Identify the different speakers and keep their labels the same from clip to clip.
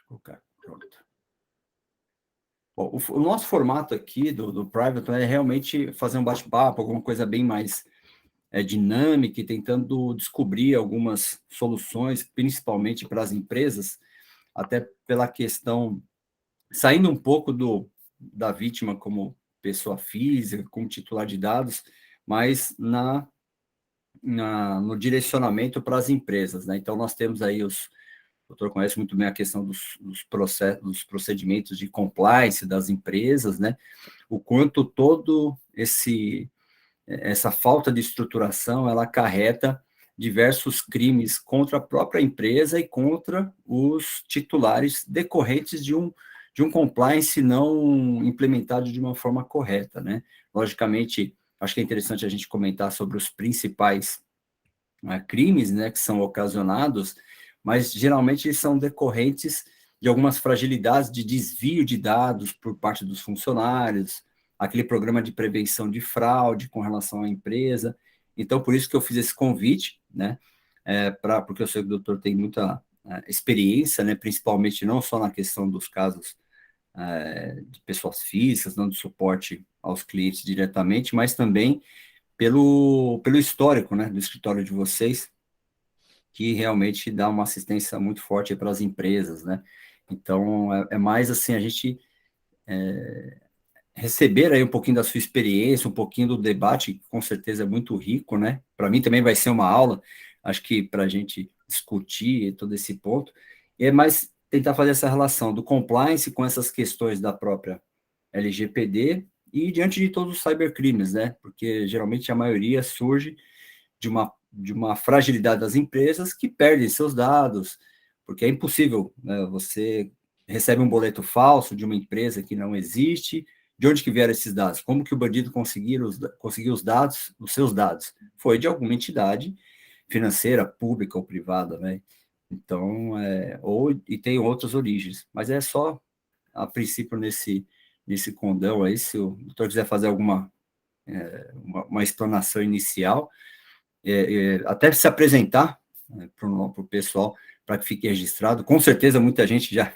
Speaker 1: colocar. Pronto. Bom, o nosso formato aqui do Private é realmente fazer um bate-papo, alguma coisa bem mais dinâmica e tentando descobrir algumas soluções, principalmente para as empresas, até pela questão, saindo um pouco da vítima como pessoa física, como titular de dados, mas no direcionamento para as empresas, né? Então, nós temos aí o doutor conhece muito bem a questão dos procedimentos de compliance das empresas, né? O quanto todo essa falta de estruturação, ela acarreta diversos crimes contra a própria empresa e contra os titulares decorrentes de um compliance não implementado de uma forma correta, né? Logicamente, acho que é interessante a gente comentar sobre os principais crimes, né, que são ocasionados, mas geralmente eles são decorrentes de algumas fragilidades de desvio de dados por parte dos funcionários, aquele programa de prevenção de fraude com relação à empresa. Então, por isso que eu fiz esse convite, né, porque eu sei que o doutor tem muita experiência, né, principalmente não só na questão dos casos de pessoas físicas, não do suporte aos clientes diretamente, mas também pelo histórico, né, do escritório de vocês, que realmente dá uma assistência muito forte para as empresas, né? Então, é mais assim, a gente receber aí um pouquinho da sua experiência, um pouquinho do debate, que com certeza é muito rico, né? Para mim também vai ser uma aula, acho que para a gente discutir todo esse ponto, e é mais tentar fazer essa relação do compliance com essas questões da própria LGPD e diante de todos os cybercrimes, né? Porque geralmente a maioria surge de uma fragilidade das empresas que perdem seus dados, porque é impossível, né? Você recebe um boleto falso de uma empresa que não existe, de onde que vieram esses dados? Como que o bandido conseguiu os dados, os seus dados? Foi de alguma entidade financeira, pública ou privada, né? Então, e tem outras origens, mas é só, a princípio, nesse condão aí, se o doutor quiser fazer alguma uma explanação inicial, até se apresentar para o pessoal, para que fique registrado. Com certeza, muita gente já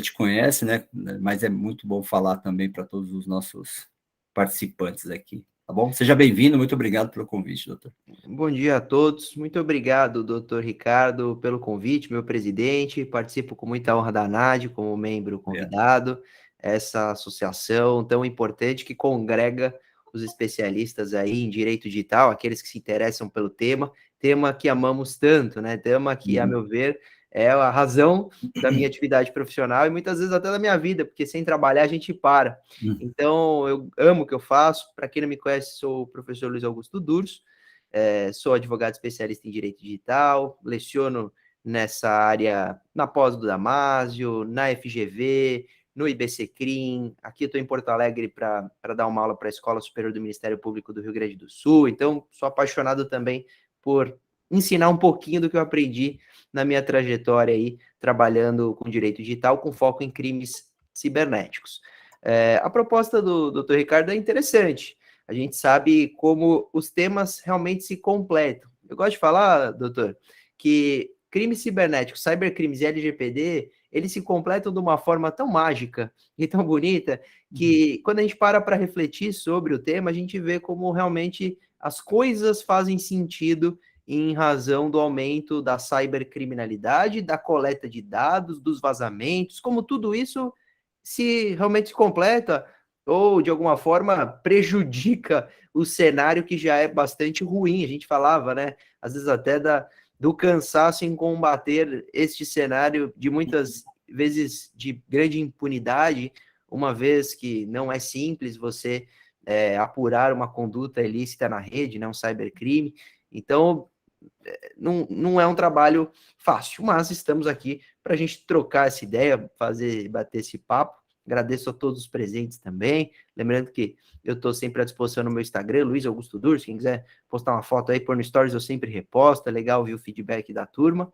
Speaker 1: te conhece, né? Mas é muito bom falar também para todos os nossos participantes aqui, tá bom? Seja bem-vindo, muito obrigado pelo convite, doutor.
Speaker 2: Bom dia a todos, muito obrigado, doutor Ricardo, pelo convite, meu presidente. Participo com muita honra da ANAD como membro convidado, essa associação tão importante que congrega os especialistas aí em direito digital, aqueles que se interessam pelo tema que amamos tanto, né? Tema que, a meu ver, é a razão da minha atividade profissional e muitas vezes até da minha vida, porque sem trabalhar a gente para. Então, eu amo o que eu faço. Para quem não me conhece, sou o professor Luiz Augusto Durso, sou advogado especialista em direito digital, leciono nessa área na pós do Damásio, na FGV, no IBCCRIM, aqui estou em Porto Alegre para dar uma aula para a Escola Superior do Ministério Público do Rio Grande do Sul, então sou apaixonado também por ensinar um pouquinho do que eu aprendi na minha trajetória aí, trabalhando com direito digital, com foco em crimes cibernéticos. A proposta do Dr. Ricardo é interessante. A gente sabe como os temas realmente se completam. Eu gosto de falar, doutor, que crimes cibernéticos, cybercrimes e LGPD, eles se completam de uma forma tão mágica e tão bonita que quando a gente para refletir sobre o tema, a gente vê como realmente as coisas fazem sentido em razão do aumento da cybercriminalidade, da coleta de dados, dos vazamentos, como tudo isso se realmente se completa ou, de alguma forma, prejudica o cenário que já é bastante ruim. A gente falava, né? Às vezes até do cansaço em combater este cenário de muitas vezes de grande impunidade, uma vez que não é simples você apurar uma conduta ilícita na rede, né? Um cybercrime. Então, não é um trabalho fácil, mas estamos aqui para a gente trocar essa ideia, bater esse papo. Agradeço a todos os presentes também. Lembrando que eu estou sempre à disposição no meu Instagram, Luiz Augusto Durso. Quem quiser postar uma foto aí, pôr no Stories, eu sempre reposto. É legal ouvir o feedback da turma.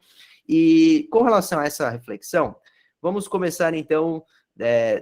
Speaker 2: E com relação a essa reflexão, vamos começar então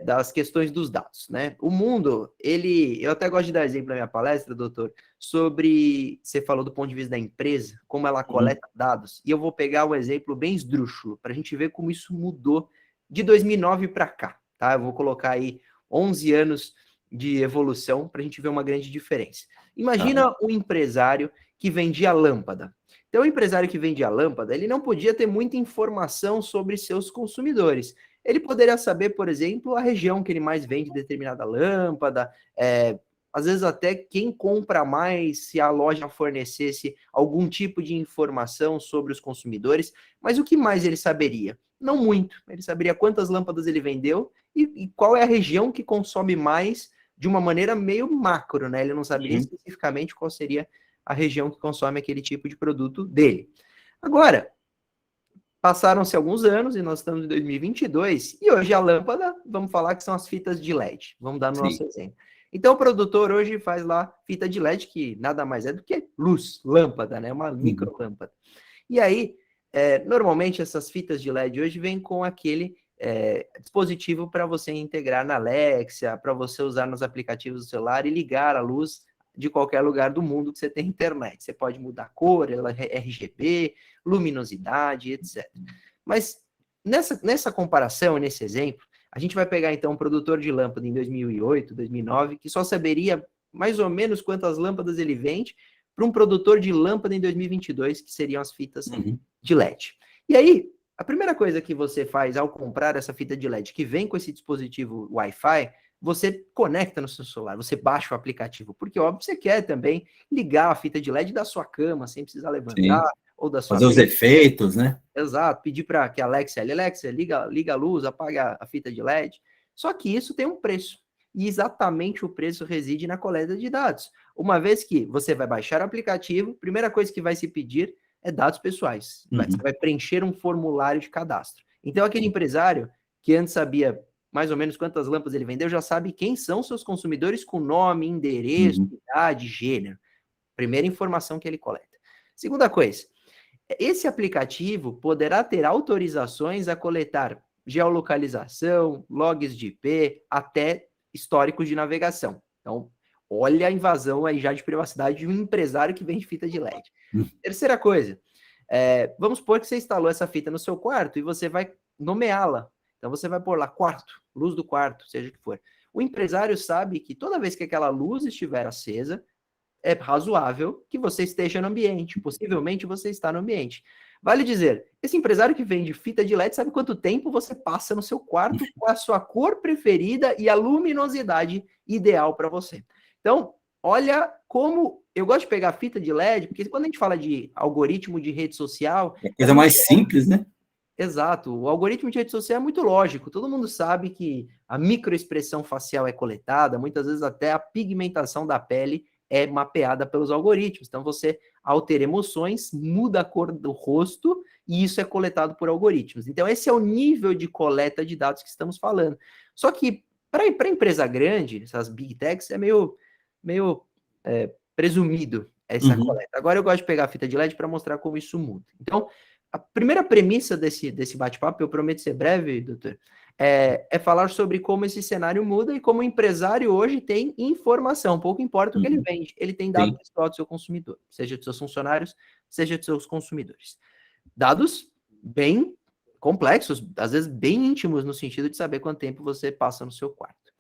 Speaker 2: das questões dos dados, né? O mundo, eu até gosto de dar exemplo na minha palestra, doutor, sobre, você falou do ponto de vista da empresa, como ela coleta dados, e eu vou pegar um exemplo bem esdrúxulo, para a gente ver como isso mudou de 2009 para cá, tá? Eu vou colocar aí 11 anos de evolução para a gente ver uma grande diferença. Imagina um empresário que vendia lâmpada. Então, o empresário que vendia lâmpada, ele não podia ter muita informação sobre seus consumidores. Ele poderia saber, por exemplo, a região que ele mais vende determinada lâmpada, às vezes até quem compra mais, se a loja fornecesse algum tipo de informação sobre os consumidores. Mas o que mais ele saberia? Não muito. Ele saberia quantas lâmpadas ele vendeu e qual é a região que consome mais de uma maneira meio macro, né? Ele não saberia especificamente qual seria a região que consome aquele tipo de produto dele. Agora, passaram-se alguns anos e nós estamos em 2022 e hoje a lâmpada, vamos falar que são as fitas de LED. Vamos dar no nosso exemplo. Então, o produtor hoje faz lá fita de LED, que nada mais é do que luz, lâmpada, né? Uma micro lâmpada. E aí, normalmente essas fitas de LED hoje vêm com aquele dispositivo para você integrar na Alexa, para você usar nos aplicativos do celular e ligar a luz de qualquer lugar do mundo que você tem internet. Você pode mudar a cor, RGB, luminosidade, etc. Mas nessa comparação, nesse exemplo, a gente vai pegar então um produtor de lâmpada em 2008, 2009, que só saberia mais ou menos quantas lâmpadas ele vende, para um produtor de lâmpada em 2022, que seriam as fitas de LED. E aí, a primeira coisa que você faz ao comprar essa fita de LED, que vem com esse dispositivo Wi-Fi, você conecta no seu celular, você baixa o aplicativo, porque óbvio você quer também ligar a fita de LED da sua cama, sem precisar levantar, ou da sua
Speaker 1: fazer os efeitos, né?
Speaker 2: Exato, pedir para que a Alexa, liga a luz, apaga a fita de LED. Só que isso tem um preço. E exatamente o preço reside na coleta de dados. Uma vez que você vai baixar o aplicativo, a primeira coisa que vai se pedir é dados pessoais. Você vai preencher um formulário de cadastro. Então, aquele empresário que antes sabia mais ou menos quantas lâmpadas ele vendeu, já sabe quem são seus consumidores com nome, endereço, idade, gênero. Primeira informação que ele coleta. Segunda coisa, esse aplicativo poderá ter autorizações a coletar geolocalização, logs de IP, até históricos de navegação. Então, olha a invasão aí já de privacidade de um empresário que vende fita de LED. Terceira coisa, vamos supor que você instalou essa fita no seu quarto e você vai nomeá-la. Então, você vai pôr lá quarto, luz do quarto, seja o que for. O empresário sabe que toda vez que aquela luz estiver acesa, é razoável que você esteja no ambiente. Possivelmente você está no ambiente. Vale dizer, esse empresário que vende fita de LED sabe quanto tempo você passa no seu quarto com a sua cor preferida e a luminosidade ideal para você. Então, olha como... Eu gosto de pegar fita de LED, porque quando a gente fala de algoritmo de rede social...
Speaker 1: É a coisa mais simples, né?
Speaker 2: Exato. O algoritmo de rede social é muito lógico. Todo mundo sabe que a microexpressão facial é coletada, muitas vezes até a pigmentação da pele é mapeada pelos algoritmos. Então, você, ao ter emoções, muda a cor do rosto e isso é coletado por algoritmos. Então, esse é o nível de coleta de dados que estamos falando. Só que, para empresa grande, essas big techs, é meio presumido essa coleta. Agora, eu gosto de pegar a fita de LED para mostrar como isso muda. Então, a primeira premissa desse bate-papo, eu prometo ser breve, doutor, é falar sobre como esse cenário muda e como o empresário hoje tem informação, pouco importa o que ele vende, ele tem dado pessoal do seu consumidor, seja dos seus funcionários, seja dos seus consumidores. Dados bem complexos, às vezes bem íntimos, no sentido de saber quanto tempo você passa no seu quarto.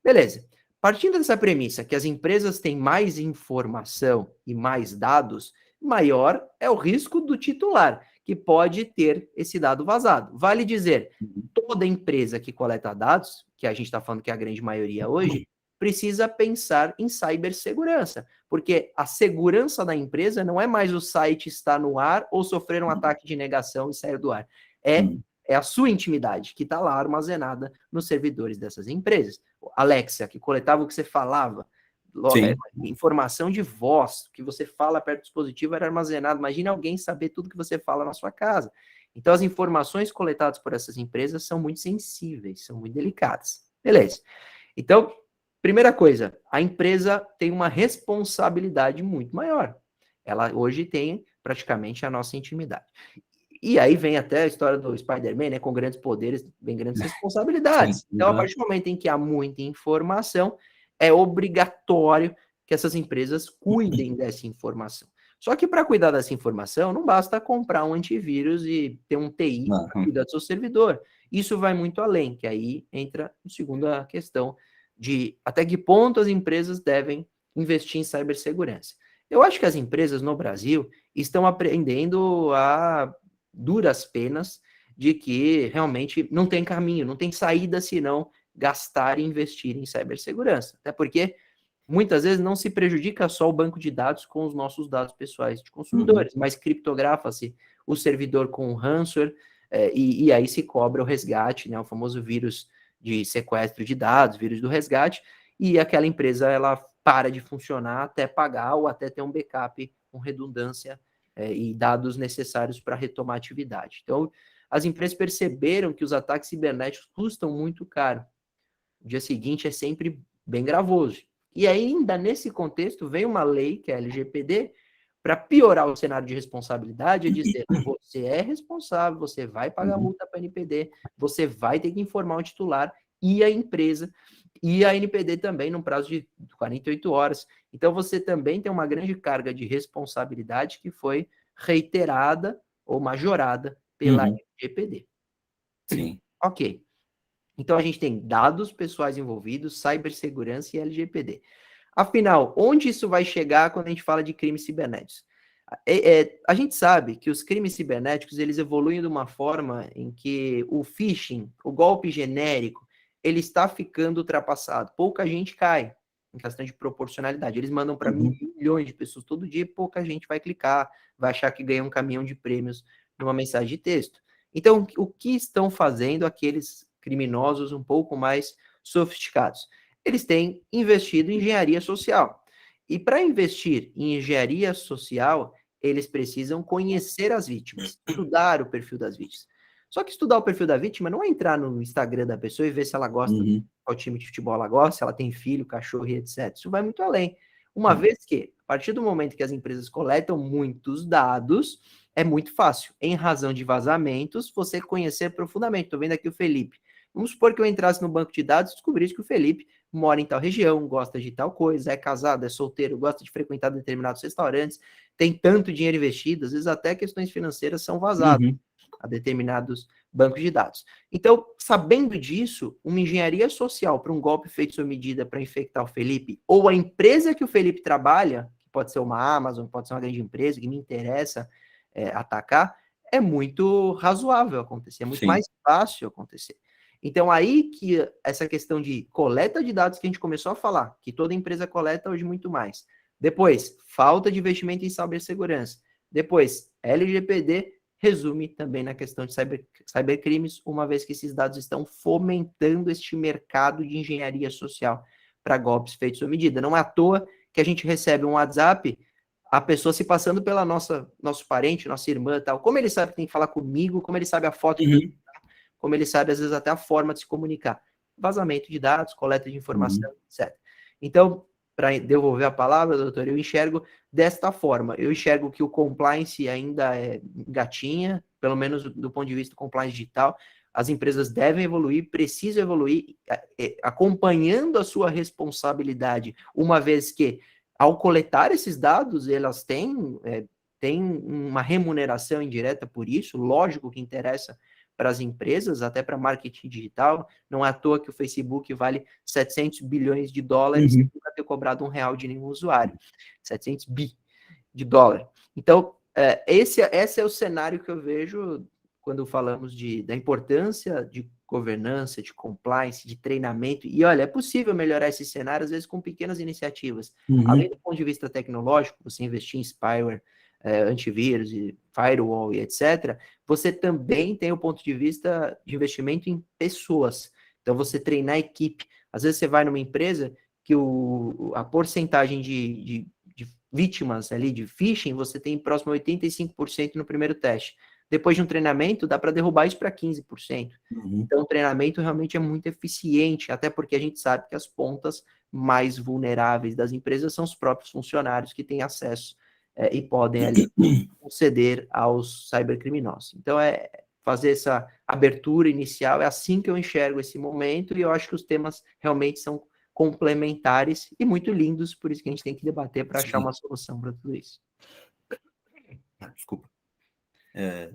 Speaker 2: Beleza. Partindo dessa premissa que as empresas têm mais informação e mais dados, maior é o risco do titular, que pode ter esse dado vazado. Vale dizer, toda empresa que coleta dados, que a gente está falando que é a grande maioria hoje, precisa pensar em cibersegurança, porque a segurança da empresa não é mais o site estar no ar ou sofrer um ataque de negação e sair do ar. É a sua intimidade que está lá armazenada nos servidores dessas empresas. Alexa, que coletava o que você falava, informação de voz, que você fala perto do dispositivo era armazenado. Imagina alguém saber tudo que você fala na sua casa. Então, as informações coletadas por essas empresas são muito sensíveis, são muito delicadas. Beleza. Então, primeira coisa, a empresa tem uma responsabilidade muito maior. Ela hoje tem praticamente a nossa intimidade. E aí vem até a história do Spider-Man, né? Com grandes poderes, vem grandes responsabilidades. Então, a partir do momento em que há muita informação, é obrigatório que essas empresas cuidem dessa informação. Só que para cuidar dessa informação, não basta comprar um antivírus e ter um TI para cuidar do seu servidor. Isso vai muito além, que aí entra a segunda questão de até que ponto as empresas devem investir em cibersegurança. Eu acho que as empresas no Brasil estão aprendendo a duras penas de que realmente não tem caminho, não tem saída senão gastar e investir em cibersegurança. Até porque muitas vezes não se prejudica só o banco de dados com os nossos dados pessoais de consumidores, mas criptografa-se o servidor com ransomware, e aí se cobra o resgate, né, o famoso vírus de sequestro de dados, vírus do resgate, e aquela empresa ela para de funcionar até pagar ou até ter um backup com redundância e dados necessários para retomar a atividade. Então, as empresas perceberam que os ataques cibernéticos custam muito caro. O dia seguinte é sempre bem gravoso. E ainda nesse contexto vem uma lei, que é a LGPD, para piorar o cenário de responsabilidade, é dizer, você é responsável, você vai pagar multa para a NPD, você vai ter que informar o titular e a empresa, e a NPD também, num prazo de 48 horas. Então, você também tem uma grande carga de responsabilidade que foi reiterada ou majorada pela LGPD.
Speaker 1: Sim.
Speaker 2: Ok. Então, a gente tem dados pessoais envolvidos, cibersegurança e LGPD. Afinal, onde isso vai chegar quando a gente fala de crimes cibernéticos? A gente sabe que os crimes cibernéticos, eles evoluem de uma forma em que o phishing, o golpe genérico, ele está ficando ultrapassado. Pouca gente cai, em questão de proporcionalidade. Eles mandam para milhões de pessoas todo dia e pouca gente vai clicar, vai achar que ganha um caminhão de prêmios numa mensagem de texto. Então, o que estão fazendo aqueles criminosos um pouco mais sofisticados? Eles têm investido em engenharia social. E para investir em engenharia social, eles precisam conhecer as vítimas, estudar o perfil das vítimas. Só que estudar o perfil da vítima não é entrar no Instagram da pessoa e ver se ela gosta, qual time de futebol ela gosta, se ela tem filho, cachorro e etc. Isso vai muito além. Uma vez que, a partir do momento que as empresas coletam muitos dados, é muito fácil, em razão de vazamentos, você conhecer profundamente. Estou vendo aqui o Felipe. Vamos supor que eu entrasse no banco de dados e descobrisse que o Felipe mora em tal região, gosta de tal coisa, é casado, é solteiro, gosta de frequentar determinados restaurantes, tem tanto dinheiro investido, às vezes até questões financeiras são vazadas a determinados bancos de dados. Então, sabendo disso, uma engenharia social para um golpe feito sob medida para infectar o Felipe, ou a empresa que o Felipe trabalha, que pode ser uma Amazon, pode ser uma grande empresa que me interessa atacar, é muito razoável acontecer, é muito mais fácil acontecer. Então, aí que essa questão de coleta de dados que a gente começou a falar, que toda empresa coleta hoje muito mais. Depois, falta de investimento em cibersegurança. Depois, LGPD resume também na questão de cybercrimes, uma vez que esses dados estão fomentando este mercado de engenharia social para golpes feitos sob medida. Não é à toa que a gente recebe um WhatsApp, a pessoa se passando pela nosso parente, nossa irmã, tal. Como ele sabe que tem que falar comigo, como ele sabe a foto que como ele sabe, às vezes, até a forma de se comunicar. Vazamento de dados, coleta de informação, etc. Então, para devolver a palavra, doutor, eu enxergo desta forma. Eu enxergo que o compliance ainda é gatinha, pelo menos do ponto de vista do compliance digital. As empresas devem evoluir, precisam evoluir, acompanhando a sua responsabilidade, uma vez que, ao coletar esses dados, elas têm uma remuneração indireta por isso, lógico que interessa para as empresas, até para marketing digital. Não é à toa que o Facebook vale 700 bilhões de dólares sem nunca ter cobrado R$1 de nenhum usuário. 700 bi de dólar. Então, esse é o cenário que eu vejo quando falamos da importância de governança, de compliance, de treinamento. E, olha, é possível melhorar esse cenário, às vezes, com pequenas iniciativas. Além do ponto de vista tecnológico, você investir em spyware, antivírus, e firewall e etc., você também tem o ponto de vista de investimento em pessoas. Então, você treinar a equipe. Às vezes, você vai numa empresa que a porcentagem de vítimas ali de phishing, você tem próximo a 85% no primeiro teste. Depois de um treinamento, dá para derrubar isso para 15%. Então, o treinamento realmente é muito eficiente, até porque a gente sabe que as pontas mais vulneráveis das empresas são os próprios funcionários que têm acesso e podem ali conceder aos cybercriminosos. Então, fazer essa abertura inicial, é assim que eu enxergo esse momento, e eu acho que os temas realmente são complementares e muito lindos, por isso que a gente tem que debater para achar uma solução para tudo isso.
Speaker 1: Desculpa.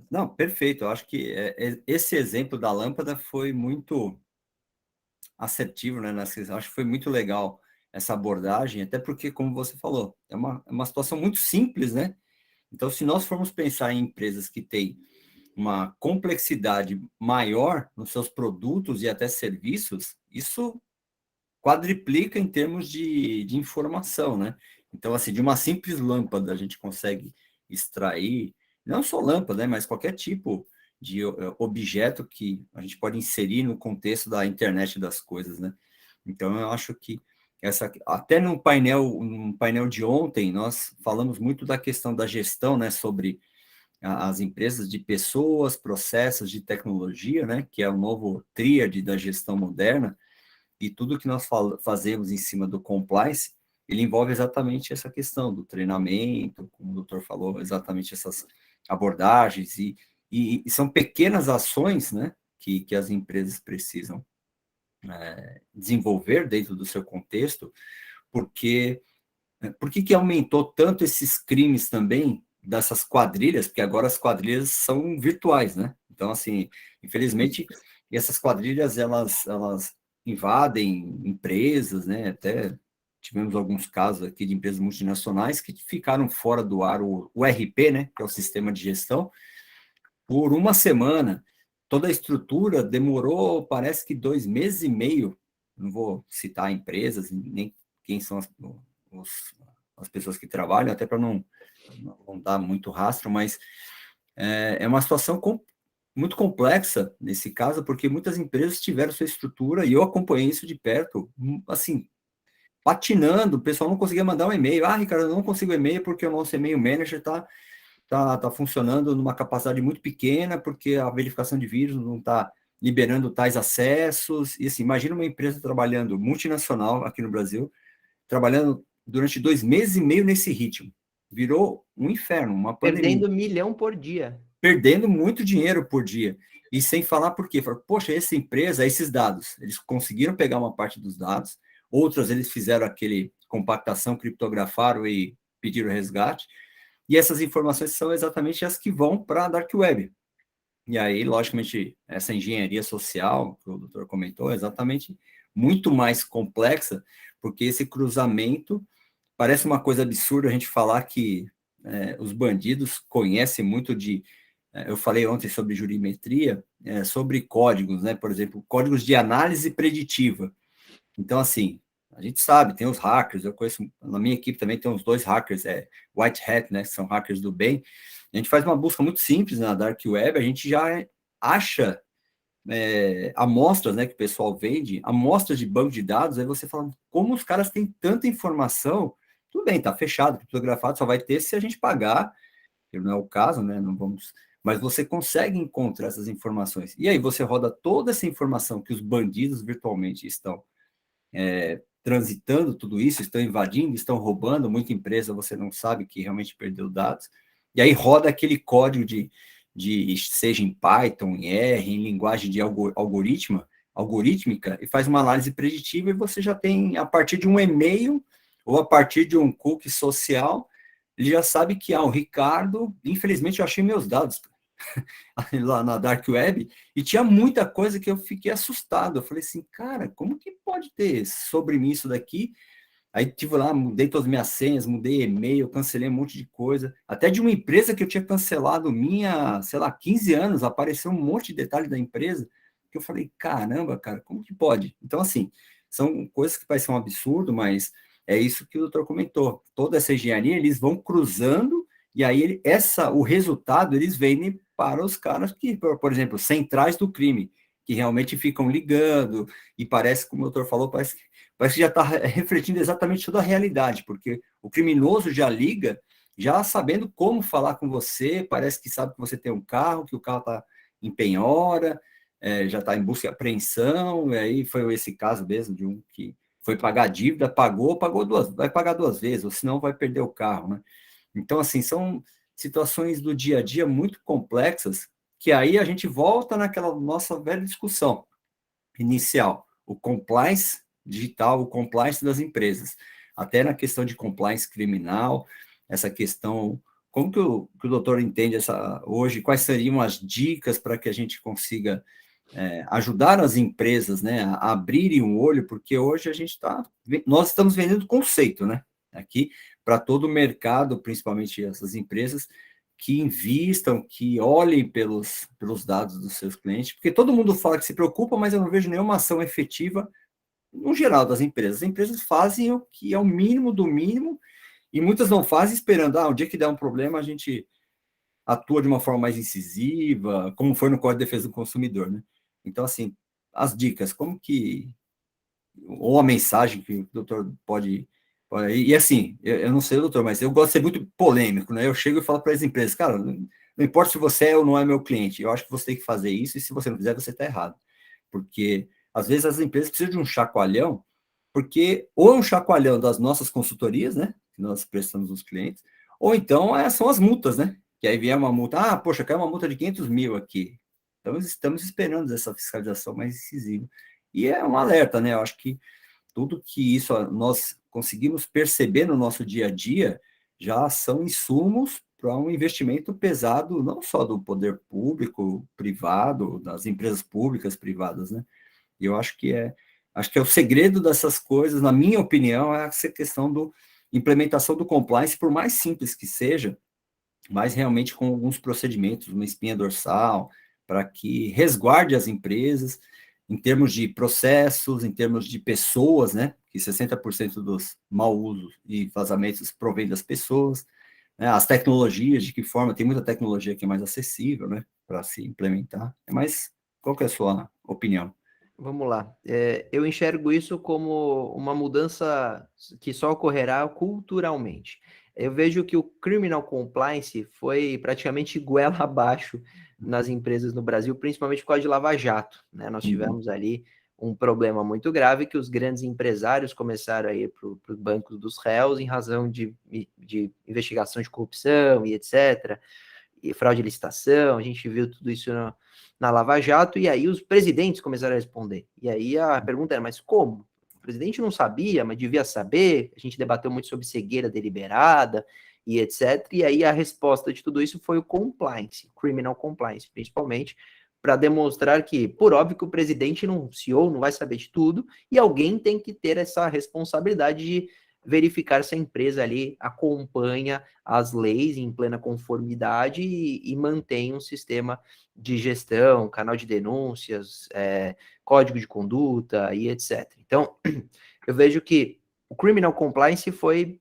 Speaker 1: Não, perfeito. Eu acho que esse exemplo da lâmpada foi muito assertivo, né? Acho que foi muito legal essa abordagem, até porque, como você falou, é uma situação muito simples, né? Então, se nós formos pensar em empresas que têm uma complexidade maior nos seus produtos e até serviços, isso quadriplica em termos de informação, né? Então, assim, de uma simples lâmpada a gente consegue extrair, não só lâmpada, né, mas qualquer tipo de objeto que a gente pode inserir no contexto da internet das coisas, né? Então, eu acho que até no painel de ontem, nós falamos muito da questão da gestão, né, sobre as empresas de pessoas, processos de tecnologia, né, que é o novo tríade da gestão moderna, e tudo que nós fazemos em cima do compliance, ele envolve exatamente essa questão do treinamento, como o doutor falou, exatamente essas abordagens, e são pequenas ações, né, que as empresas precisam desenvolver dentro do seu contexto, porque por que aumentou tanto esses crimes também dessas quadrilhas? Porque agora as quadrilhas são virtuais, né? Então, assim, infelizmente, essas quadrilhas, elas invadem empresas, né? Até tivemos alguns casos aqui de empresas multinacionais que ficaram fora do ar o RP, né? Que é o sistema de gestão, por uma semana. Toda a estrutura demorou, parece que 2 meses e meio. Não vou citar empresas, nem quem são os, as pessoas que trabalham, até para não dar muito rastro, mas é uma situação muito complexa nesse caso, porque muitas empresas tiveram sua estrutura, e eu acompanhei isso de perto, assim, patinando, o pessoal não conseguia mandar um e-mail. Ricardo, eu não consigo e-mail porque o nosso e-mail manager está funcionando numa capacidade muito pequena, porque a verificação de vírus não está liberando tais acessos. E assim, imagina uma empresa trabalhando, multinacional aqui no Brasil, trabalhando durante 2 meses e meio nesse ritmo. Virou um inferno, uma pandemia.
Speaker 2: Perdendo 1 milhão por dia.
Speaker 1: Perdendo muito dinheiro por dia. E sem falar por quê? Poxa, essa empresa, esses dados, eles conseguiram pegar uma parte dos dados, outras eles fizeram aquele compactação, criptografaram e pediram resgate, e essas informações são exatamente as que vão para a Dark Web. E aí, logicamente, essa engenharia social, que o doutor comentou, é exatamente muito mais complexa, porque esse cruzamento parece uma coisa absurda a gente falar que os bandidos conhecem muito de. Eu falei ontem sobre jurimetria, sobre códigos, né? Por exemplo, códigos de análise preditiva. Então, assim, a gente sabe, tem os hackers, eu conheço, na minha equipe também tem uns 2 hackers, White Hat, né, que são hackers do bem. A gente faz uma busca muito simples na Dark Web, a gente já acha amostras, né, que o pessoal vende, amostras de banco de dados, aí você fala, como os caras têm tanta informação, tudo bem, tá fechado, criptografado, só vai ter se a gente pagar, que não é o caso, né, não vamos... Mas você consegue encontrar essas informações. E aí você roda toda essa informação que os bandidos virtualmente estão transitando tudo isso, estão invadindo, estão roubando, muita empresa você não sabe que realmente perdeu dados, e aí roda aquele código seja em Python, em R, em linguagem de algorítmica, e faz uma análise preditiva, e você já tem, a partir de um e-mail, ou a partir de um cookie social, ele já sabe que, o Ricardo, infelizmente eu achei meus dados, lá na Dark Web, e tinha muita coisa que eu fiquei assustado. Eu falei assim, cara, como que pode ter sobre mim isso daqui? Aí tive lá, mudei todas as minhas senhas, mudei e-mail, cancelei um monte de coisa. Até de uma empresa que eu tinha cancelado minha, sei lá, 15 anos, apareceu um monte de detalhe da empresa, que eu falei, caramba, cara, como que pode? Então, assim, são coisas que parecem um absurdo, mas é isso que o doutor comentou. Toda essa engenharia, eles vão cruzando, e aí o resultado eles vendem para os caras que, por exemplo, centrais do crime, que realmente ficam ligando, e parece, como o doutor falou, parece que já está refletindo exatamente toda a realidade, porque o criminoso já liga, já sabendo como falar com você, parece que sabe que você tem um carro, que o carro está em penhora, já está em busca e apreensão, e aí foi esse caso mesmo de um que foi pagar a dívida, pagou vai pagar 2 vezes, ou senão vai perder o carro, né? Então, assim, são situações do dia a dia muito complexas, que aí a gente volta naquela nossa velha discussão inicial, o compliance digital, o compliance das empresas, até na questão de compliance criminal, essa questão como que o doutor entende hoje, quais seriam as dicas para que a gente consiga ajudar as empresas, né, a abrirem o olho, porque hoje nós estamos vendendo conceito, né, aqui para todo o mercado, principalmente essas empresas, que invistam, que olhem pelos dados dos seus clientes, porque todo mundo fala que se preocupa, mas eu não vejo nenhuma ação efetiva no geral das empresas. As empresas fazem o que é o mínimo do mínimo, e muitas não fazem esperando, o dia que der um problema, a gente atua de uma forma mais incisiva, como foi no Código de Defesa do Consumidor, né? Então, assim, as dicas, ou a mensagem que o doutor e assim, eu não sei, doutor, mas eu gosto de ser muito polêmico, né? Eu chego e falo para as empresas, cara, não importa se você é ou não é meu cliente, eu acho que você tem que fazer isso, e se você não fizer, você está errado. Porque, às vezes, as empresas precisam de um chacoalhão, porque ou é um chacoalhão das nossas consultorias, né? Que nós prestamos aos clientes, ou então são as multas, né? Que aí vier uma multa, poxa, caiu uma multa de 500 mil aqui. Então, estamos esperando essa fiscalização mais incisiva. E é um alerta, né? Eu acho que tudo que isso nós conseguimos perceber no nosso dia a dia já são insumos para um investimento pesado, não só do poder público, privado, das empresas públicas, privadas, né? E eu acho que é o segredo dessas coisas, na minha opinião, é essa questão do implementação do compliance, por mais simples que seja, mas realmente com alguns procedimentos, uma espinha dorsal, para que resguarde as empresas, em termos de processos, em termos de pessoas, né? Que 60% dos mau usos e vazamentos provém das pessoas, né? As tecnologias, de que forma, tem muita tecnologia que é mais acessível, né? Para se implementar. Mas qual que é a sua opinião?
Speaker 2: Vamos lá. Eu enxergo isso como uma mudança que só ocorrerá culturalmente. Eu vejo que o criminal compliance foi praticamente goela abaixo nas empresas no Brasil, principalmente por causa de Lava Jato, né? Nós tivemos ali um problema muito grave que os grandes empresários começaram a ir para os bancos dos réus em razão de investigação de corrupção e etc., e fraude de licitação. A gente viu tudo isso na Lava Jato, e aí os presidentes começaram a responder. E aí a pergunta era, mas como? O presidente não sabia, mas devia saber. A gente debateu muito sobre cegueira deliberada e etc. E aí a resposta de tudo isso foi o compliance, criminal compliance, principalmente, para demonstrar que, por óbvio, que o presidente, o CEO, não vai saber de tudo, e alguém tem que ter essa responsabilidade de verificar se a empresa ali acompanha as leis em plena conformidade e mantém um sistema de gestão, canal de denúncias, código de conduta e etc. Então, eu vejo que o criminal compliance foi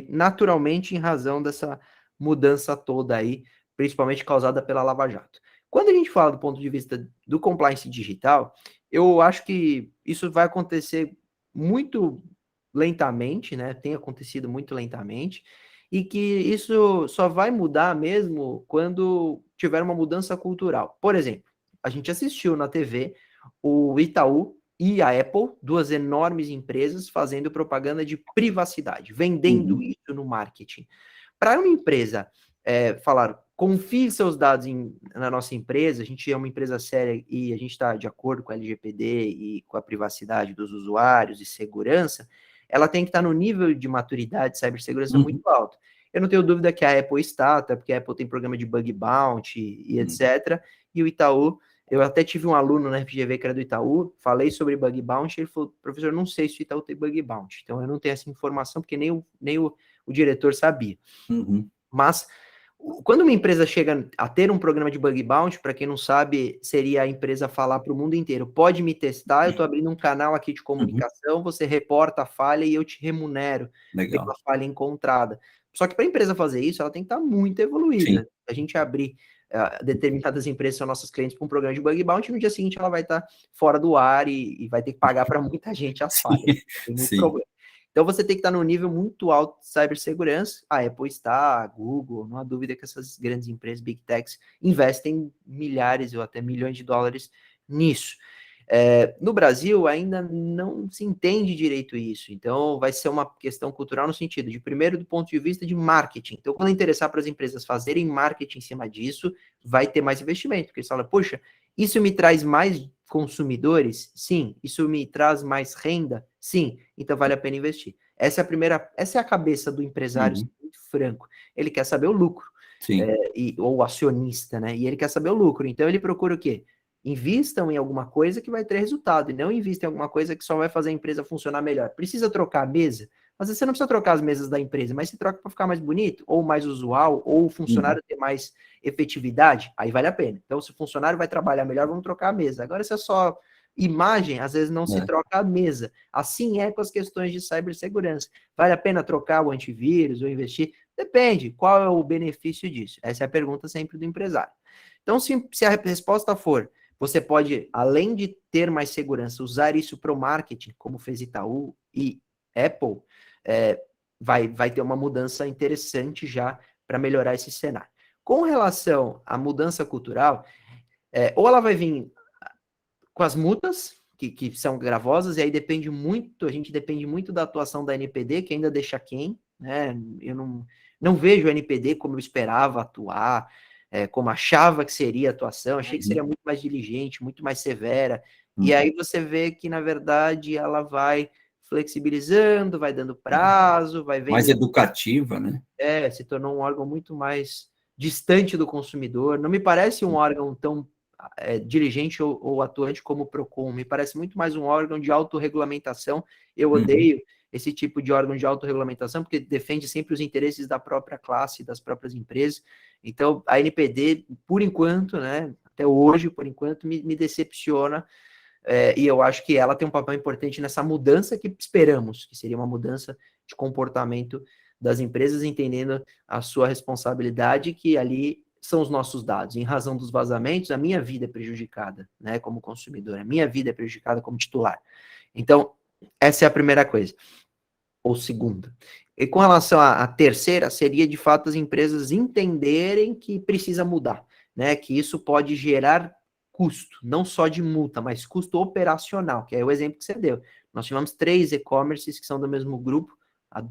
Speaker 2: naturalmente em razão dessa mudança toda aí, principalmente causada pela Lava Jato. Quando a gente fala do ponto de vista do compliance digital, eu acho que isso vai acontecer muito lentamente, né? Tem acontecido muito lentamente, e que isso só vai mudar mesmo quando tiver uma mudança cultural. Por exemplo, a gente assistiu na TV o Itaú e a Apple, duas enormes empresas, fazendo propaganda de privacidade, vendendo isso no marketing. Para uma empresa falar, confie seus dados na nossa empresa, a gente é uma empresa séria e a gente está de acordo com a LGPD e com a privacidade dos usuários e segurança, ela tem que estar no nível de maturidade de cibersegurança muito alto. Eu não tenho dúvida que a Apple está, até porque a Apple tem programa de bug bounty e etc. E o Itaú, eu até tive um aluno na FGV que era do Itaú, falei sobre bug bounty, ele falou, professor, não sei se o Itaú tem bug bounty, então eu não tenho essa informação, porque nem o diretor sabia. Mas quando uma empresa chega a ter um programa de bug bounty, para quem não sabe, seria a empresa falar para o mundo inteiro, pode me testar, eu estou abrindo um canal aqui de comunicação, você reporta a falha e eu te remunero pela falha encontrada. Só que para a empresa fazer isso, ela tem que estar muito evoluída. Sim. A gente abrir determinadas empresas, são nossos clientes, para um programa de bug bounty, no dia seguinte ela vai estar fora do ar e vai ter que pagar para muita gente as falhas. Tem muito problema. Então, você tem que estar num nível muito alto de cibersegurança. A Apple está, a Google, não há dúvida que essas grandes empresas, Big Techs, investem milhares ou até milhões de dólares nisso. No Brasil, ainda não se entende direito isso. Então, vai ser uma questão cultural no sentido de, primeiro, do ponto de vista de marketing. Então, quando interessar para as empresas fazerem marketing em cima disso, vai ter mais investimento. Porque eles falam, poxa, isso me traz mais consumidores? Sim. Isso me traz mais renda? Sim. Então vale a pena investir. Essa é a cabeça do empresário, muito muito franco. Ele quer saber o lucro, ou o acionista, né? E ele quer saber o lucro. Então ele procura o quê? Invistam em alguma coisa que vai ter resultado, e não invistam em alguma coisa que só vai fazer a empresa funcionar melhor. Precisa trocar a mesa? Às vezes você não precisa trocar as mesas da empresa, mas se troca para ficar mais bonito, ou mais usual, ou o funcionário ter mais efetividade, aí vale a pena. Então, se o funcionário vai trabalhar melhor, vamos trocar a mesa. Agora, se é só imagem, às vezes não se troca a mesa. Assim é com as questões de cibersegurança. Vale a pena trocar o antivírus ou investir? Depende. Qual é o benefício disso? Essa é a pergunta sempre do empresário. Então, se a resposta for, você pode, além de ter mais segurança, usar isso para o marketing, como fez Itaú e Apple, vai ter uma mudança interessante já para melhorar esse cenário. Com relação à mudança cultural, ou ela vai vir com as multas, que são gravosas, e aí depende muito, a gente depende muito da atuação da NPD, que ainda deixa quem, né? Eu não vejo a NPD como eu esperava atuar, como achava que seria a atuação, achei que seria muito mais diligente, muito mais severa, e aí você vê que, na verdade, ela vai flexibilizando, vai dando prazo, vai vendo...
Speaker 1: Mais educativa, né?
Speaker 2: Se tornou um órgão muito mais distante do consumidor, não me parece um órgão tão dirigente ou atuante como o PROCON, me parece muito mais um órgão de autorregulamentação. Eu odeio esse tipo de órgão de autorregulamentação, porque defende sempre os interesses da própria classe, das próprias empresas. Então, a NPD, por enquanto, né, até hoje, por enquanto, me decepciona, e eu acho que ela tem um papel importante nessa mudança que esperamos, que seria uma mudança de comportamento das empresas, entendendo a sua responsabilidade, que ali são os nossos dados. Em razão dos vazamentos, a minha vida é prejudicada, né, como consumidor, a minha vida é prejudicada como titular. Então, essa é a primeira coisa. Ou segunda. E com relação à terceira, seria de fato as empresas entenderem que precisa mudar, né, que isso pode gerar custo, não só de multa, mas custo operacional, que é o exemplo que você deu. Nós tivemos 3 e-commerces que são do mesmo grupo, há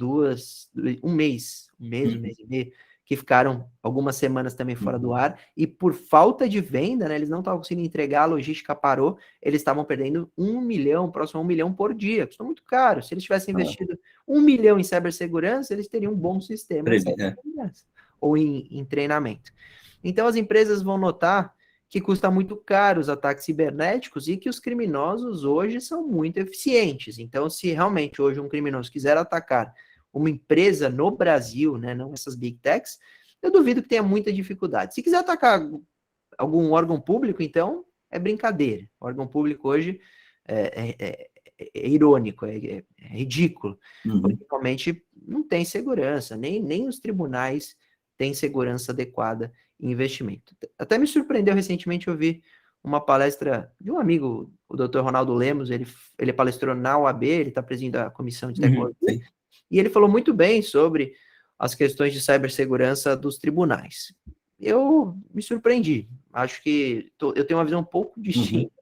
Speaker 2: um mês e meio, que ficaram algumas semanas também fora do ar, e por falta de venda, né, eles não estavam conseguindo entregar, a logística parou, eles estavam perdendo 1 milhão, próximo a 1 milhão por dia, custou muito caro. Se eles tivessem investido 1 milhão em cibersegurança, eles teriam um bom sistema de cibersegurança, ou em treinamento. Então, as empresas vão notar que custa muito caro os ataques cibernéticos e que os criminosos hoje são muito eficientes. Então, se realmente hoje um criminoso quiser atacar uma empresa no Brasil, né, não essas big techs, eu duvido que tenha muita dificuldade. Se quiser atacar algum órgão público, então é brincadeira. O órgão público hoje é irônico, é ridículo, porque realmente não tem segurança, nem os tribunais têm segurança adequada em investimento. Até me surpreendeu recentemente ouvir uma palestra de um amigo, o Dr. Ronaldo Lemos, ele palestrou na UAB, ele está presidindo a Comissão de Tecnologia, e ele falou muito bem sobre as questões de cibersegurança dos tribunais. Eu me surpreendi, acho que eu tenho uma visão um pouco distinta,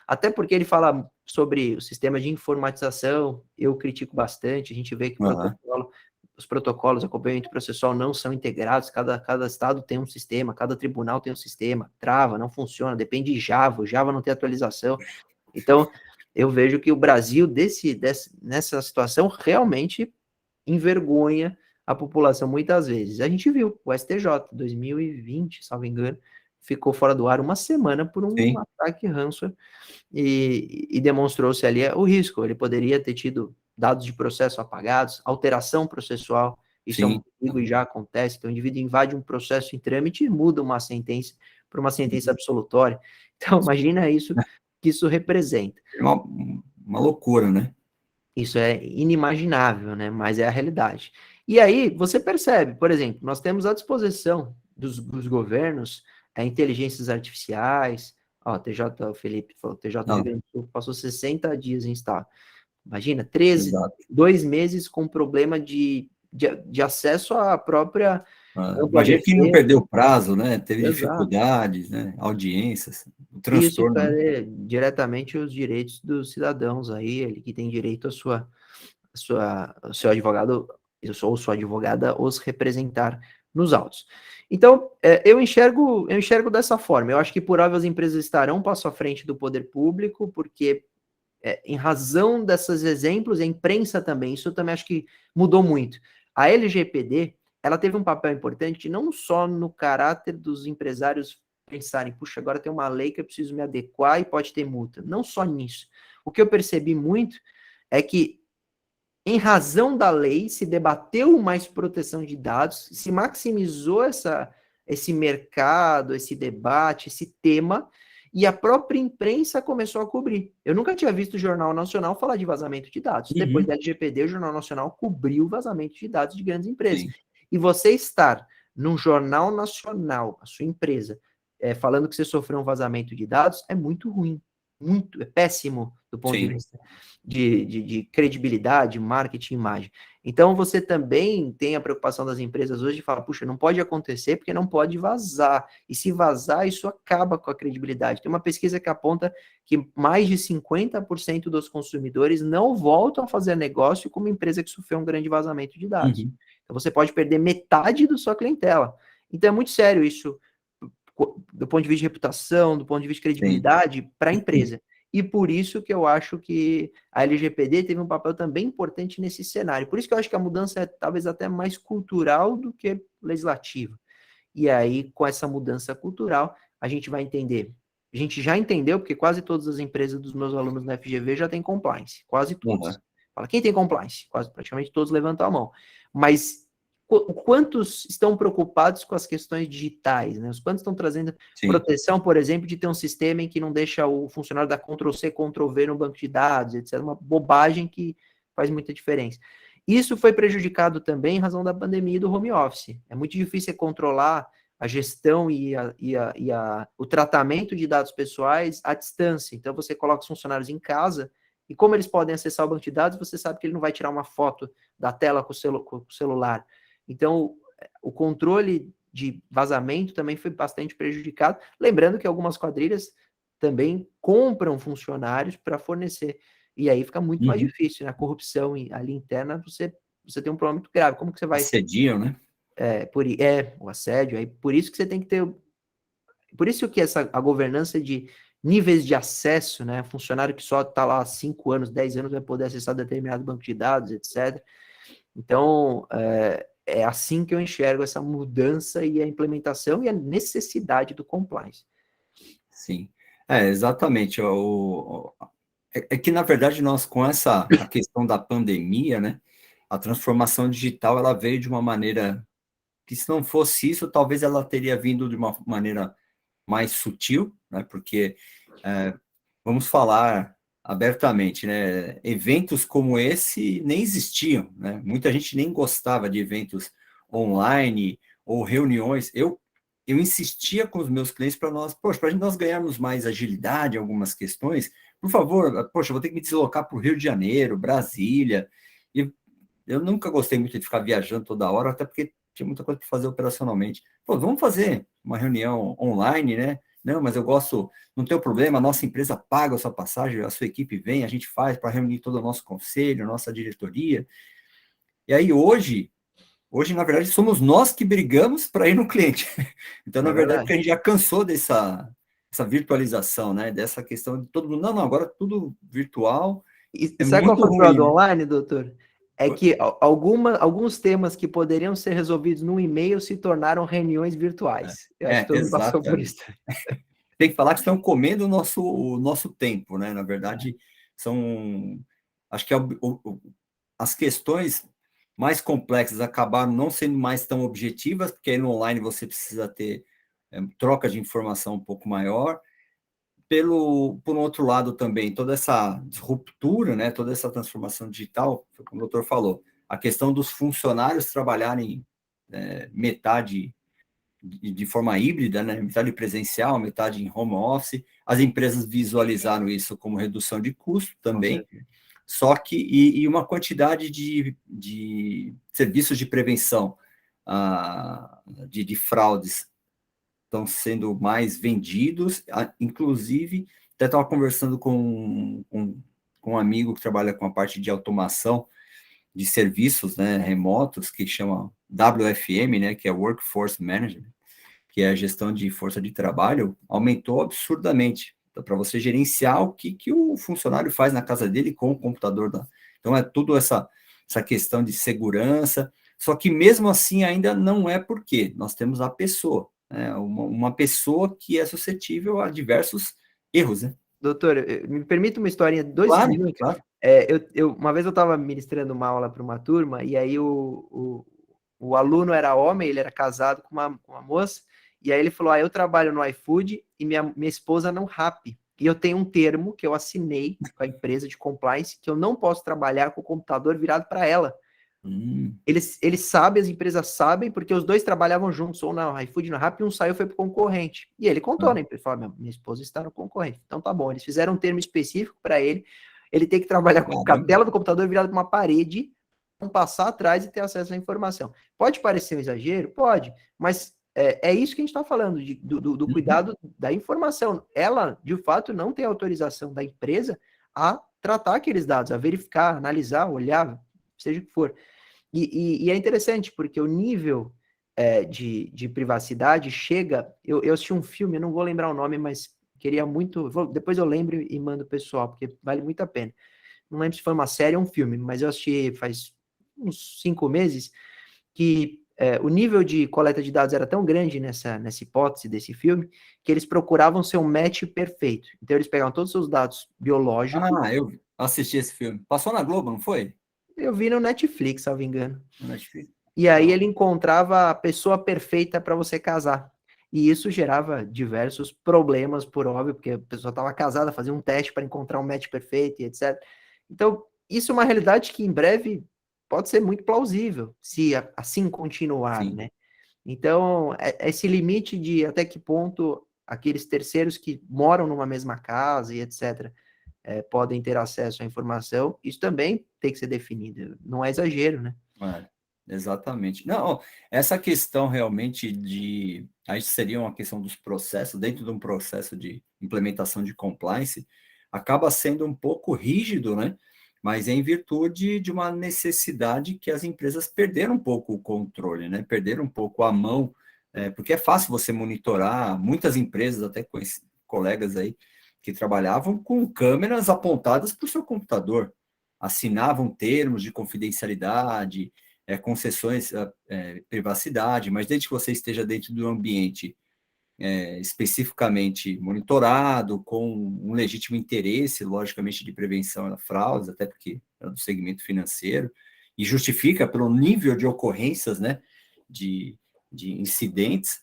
Speaker 2: até porque ele fala sobre o sistema de informatização, eu critico bastante, a gente vê que os protocolos de acompanhamento processual não são integrados, cada estado tem um sistema, cada tribunal tem um sistema, trava, não funciona, depende de Java, o Java não tem atualização. Então, eu vejo que o Brasil, nessa situação, realmente envergonha a população muitas vezes. A gente viu, o STJ, 2020, salvo engano, ficou fora do ar uma semana por um ataque ransomware, e demonstrou-se ali o risco. Ele poderia ter tido dados de processo apagados, alteração processual, isso é um perigo e já acontece. Então, o indivíduo invade um processo em trâmite e muda uma sentença para uma sentença absolutória. Então, imagina isso, que isso representa.
Speaker 1: É uma loucura, né?
Speaker 2: Isso é inimaginável, né? Mas é a realidade. E aí, você percebe, por exemplo, nós temos à disposição dos governos inteligências artificiais. Ó, o Felipe falou, TJ do Rio Grande do Sul passou 60 dias em estado. Imagina, 2 meses com problema de acesso à própria...
Speaker 1: Imagina quem não perdeu o prazo, né? Teve dificuldades, né? Audiências, o transtorno.
Speaker 2: Isso fere diretamente os direitos dos cidadãos aí, ele que tem direito o seu advogado ou sua advogada os representar nos autos. Então, eu enxergo dessa forma. Eu acho que por óbvio as empresas estarão um passo à frente do poder público, porque em razão desses exemplos, a imprensa também, isso eu também acho que mudou muito. A LGPD, ela teve um papel importante não só no caráter dos empresários pensarem, puxa, agora tem uma lei que eu preciso me adequar e pode ter multa. Não só nisso. O que eu percebi muito é que, em razão da lei, se debateu mais proteção de dados, se maximizou esse mercado, esse debate, esse tema, e a própria imprensa começou a cobrir. Eu nunca tinha visto o Jornal Nacional falar de vazamento de dados. Depois da LGPD, o Jornal Nacional cobriu o vazamento de dados de grandes empresas.
Speaker 1: Sim.
Speaker 2: E você estar num Jornal Nacional, a sua empresa, falando que você sofreu um vazamento de dados, é muito ruim. É péssimo do ponto de vista de credibilidade, marketing, imagem. Então, você também tem a preocupação das empresas hoje de falar, puxa, não pode acontecer porque não pode vazar. E se vazar, isso acaba com a credibilidade. Tem uma pesquisa que aponta que mais de 50% dos consumidores não voltam a fazer negócio com uma empresa que sofreu um grande vazamento de dados. Então, você pode perder metade da sua clientela. Então, é muito sério isso, do ponto de vista de reputação, do ponto de vista de credibilidade para a empresa. E por isso que eu acho que a LGPD teve um papel também importante nesse cenário. Por isso que eu acho que a mudança é talvez até mais cultural do que legislativa. E aí, com essa mudança cultural, a gente vai entender. A gente já entendeu, porque quase todas as empresas dos meus alunos na FGV já têm compliance. Quase todas. Fala, quem tem compliance? Quase, praticamente todos levantam a mão. Mas quantos estão preocupados com as questões digitais, né? Os quantos estão trazendo proteção, por exemplo, de ter um sistema em que não deixa o funcionário dar Ctrl+C, Ctrl+V no banco de dados, etc. Uma bobagem que faz muita diferença. Isso foi prejudicado também em razão da pandemia e do home office. É muito difícil controlar a gestão e o tratamento de dados pessoais à distância. Então, você coloca os funcionários em casa e como eles podem acessar o banco de dados, você sabe que ele não vai tirar uma foto da tela com o celular. Então, o controle de vazamento também foi bastante prejudicado. Lembrando que algumas quadrilhas também compram funcionários para fornecer. E aí fica muito mais difícil, né? A corrupção ali interna, você tem um problema muito grave. Como que você vai...
Speaker 1: Assediam, né?
Speaker 2: o assédio. Aí, por isso que você tem que ter... Por isso que a governança de níveis de acesso, né? Funcionário que só está lá há 5 anos, 10 anos, vai poder acessar determinado banco de dados, etc. Então, é assim que eu enxergo essa mudança e a implementação e a necessidade do compliance.
Speaker 1: Sim, exatamente. É que, na verdade, nós, com a questão da pandemia, né, a transformação digital, ela veio de uma maneira que, se não fosse isso, talvez ela teria vindo de uma maneira mais sutil, né, porque, vamos falar abertamente, né, eventos como esse nem existiam, né, muita gente nem gostava de eventos online ou reuniões. Eu insistia com os meus clientes para nós ganharmos mais agilidade em algumas questões, por favor, poxa, vou ter que me deslocar para o Rio de Janeiro, Brasília, e eu nunca gostei muito de ficar viajando toda hora, até porque tinha muita coisa para fazer operacionalmente. Pô, vamos fazer uma reunião online, né? Não, mas eu gosto, não tem problema, a nossa empresa paga a sua passagem, a sua equipe vem, a gente faz para reunir todo o nosso conselho, a nossa diretoria. E aí, hoje, na verdade, somos nós que brigamos para ir no cliente. Então, na verdade, porque a gente já cansou essa virtualização, né? Dessa questão de todo mundo, não, agora tudo virtual.
Speaker 2: E sabe qual foi o problema do online, doutor? É que alguns temas que poderiam ser resolvidos num e-mail se tornaram reuniões virtuais. Eu acho que todo mundo passou por isso.
Speaker 1: Tem que falar que estão comendo o nosso tempo, né? Na verdade, acho que as questões mais complexas acabaram não sendo mais tão objetivas, porque aí no online você precisa ter troca de informação um pouco maior. Por um outro lado também, toda essa ruptura, né, toda essa transformação digital, como o doutor falou, a questão dos funcionários trabalharem metade de forma híbrida, né, metade presencial, metade em home office, as empresas visualizaram isso como redução de custo também, só que, e uma quantidade de serviços de prevenção de fraudes estão sendo mais vendidos, inclusive, até estava conversando com um amigo que trabalha com a parte de automação de serviços, né, remotos, que chama WFM, né, que é Workforce Management, que é a gestão de força de trabalho, aumentou absurdamente. Então, para você gerenciar o que o funcionário faz na casa dele com o computador. Então, é tudo essa questão de segurança, Só que mesmo assim ainda não é porque nós temos a pessoa, né? Uma pessoa que é suscetível a diversos erros, né?
Speaker 2: Doutor, me permita uma historinha, 2 minutos.
Speaker 1: Claro.
Speaker 2: Uma vez eu estava ministrando uma aula para uma turma, e aí o aluno era homem, ele era casado com uma moça, e aí ele falou: eu trabalho no iFood e minha esposa não Rappi. E eu tenho um termo que eu assinei com a empresa de compliance que eu não posso trabalhar com o computador virado para ela. Eles sabem, as empresas sabem, porque os dois trabalhavam juntos, ou na iFood, na Rappi, um saiu e foi para o concorrente. E ele contou, né? Ele falou: minha esposa está no concorrente. Então tá bom. Eles fizeram um termo específico para ele. Ele tem que trabalhar com a tela do computador virada para uma parede, não passar atrás e ter acesso à informação. Pode parecer um exagero? Pode, mas é isso que a gente está falando, do cuidado da informação. Ela, de fato, não tem autorização da empresa a tratar aqueles dados, a verificar, analisar, olhar, seja o que for. E é interessante, porque o nível de privacidade chega. Eu assisti um filme, eu não vou lembrar o nome, mas queria muito. Depois eu lembro e mando o pessoal, porque vale muito a pena. Não lembro se foi uma série ou um filme, mas eu assisti faz uns 5 meses, que o nível de coleta de dados era tão grande nessa hipótese desse filme, que eles procuravam ser um match perfeito. Então, eles pegavam todos os seus dados biológicos.
Speaker 1: Eu assisti esse filme. Passou na Globo, não foi?
Speaker 2: Eu vi no Netflix, se não me engano.
Speaker 1: No Netflix.
Speaker 2: E aí ele encontrava a pessoa perfeita para você casar. E isso gerava diversos problemas, por óbvio, porque a pessoa estava casada, fazia um teste para encontrar um match perfeito e etc. Então, isso é uma realidade que em breve pode ser muito plausível, se assim continuar,
Speaker 1: Sim.
Speaker 2: né? Então, esse limite de até que ponto aqueles terceiros que moram numa mesma casa e etc., podem ter acesso à informação, isso também tem que ser definido. Não é exagero, né?
Speaker 1: Exatamente. Não, essa questão realmente aí seria uma questão dos processos, dentro de um processo de implementação de compliance, acaba sendo um pouco rígido, né? Mas é em virtude de uma necessidade que as empresas perderam um pouco o controle, né? Perderam um pouco a mão, porque é fácil você monitorar, muitas empresas, até conheci colegas aí, que trabalhavam com câmeras apontadas para o seu computador, assinavam termos de confidencialidade, concessões à privacidade, mas desde que você esteja dentro do ambiente especificamente monitorado, com um legítimo interesse, logicamente, de prevenção a fraudes, até porque é do segmento financeiro, e justifica pelo nível de ocorrências, né, de incidentes.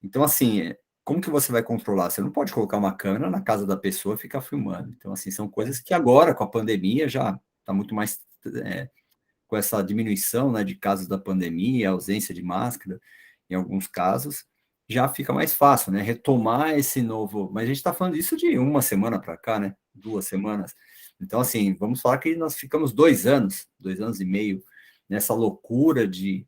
Speaker 1: Então, assim, como que você vai controlar? Você não pode colocar uma câmera na casa da pessoa e ficar filmando. Então, assim, são coisas que agora, com a pandemia, já está muito mais com essa diminuição, né, de casos da pandemia, ausência de máscara, em alguns casos, já fica mais fácil, né, retomar esse novo... Mas a gente está falando disso de uma semana para cá, né, 2 semanas. Então, assim, vamos falar que nós ficamos 2 anos e meio, nessa loucura de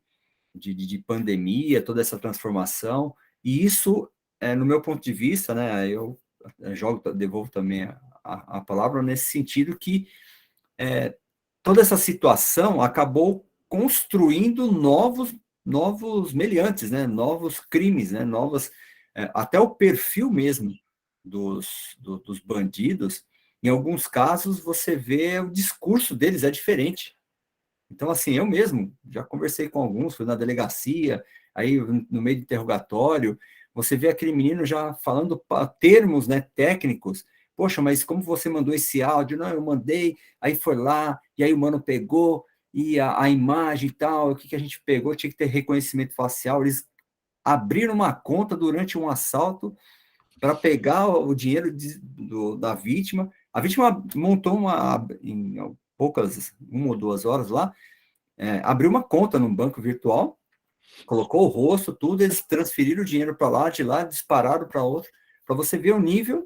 Speaker 1: pandemia, toda essa transformação, e isso, no meu ponto de vista, né, eu devolvo também a palavra nesse sentido que toda essa situação acabou construindo novos meliantes, né? Novos crimes, né? Até o perfil mesmo dos bandidos, em alguns casos você vê o discurso deles é diferente. Então, assim, eu mesmo já conversei com alguns, fui na delegacia, aí no meio do interrogatório, você vê aquele menino já falando termos, né, técnicos. Poxa, mas como você mandou esse áudio? Não, eu mandei, aí foi lá, e aí o mano pegou, e a imagem e tal, o que a gente pegou? Tinha que ter reconhecimento facial. Eles abriram uma conta durante um assalto para pegar o dinheiro da vítima. A vítima montou em poucas, 1 ou 2 horas lá, abriu uma conta no banco virtual, colocou o rosto, tudo, eles transferiram o dinheiro para lá, de lá dispararam para outro, para você ver o nível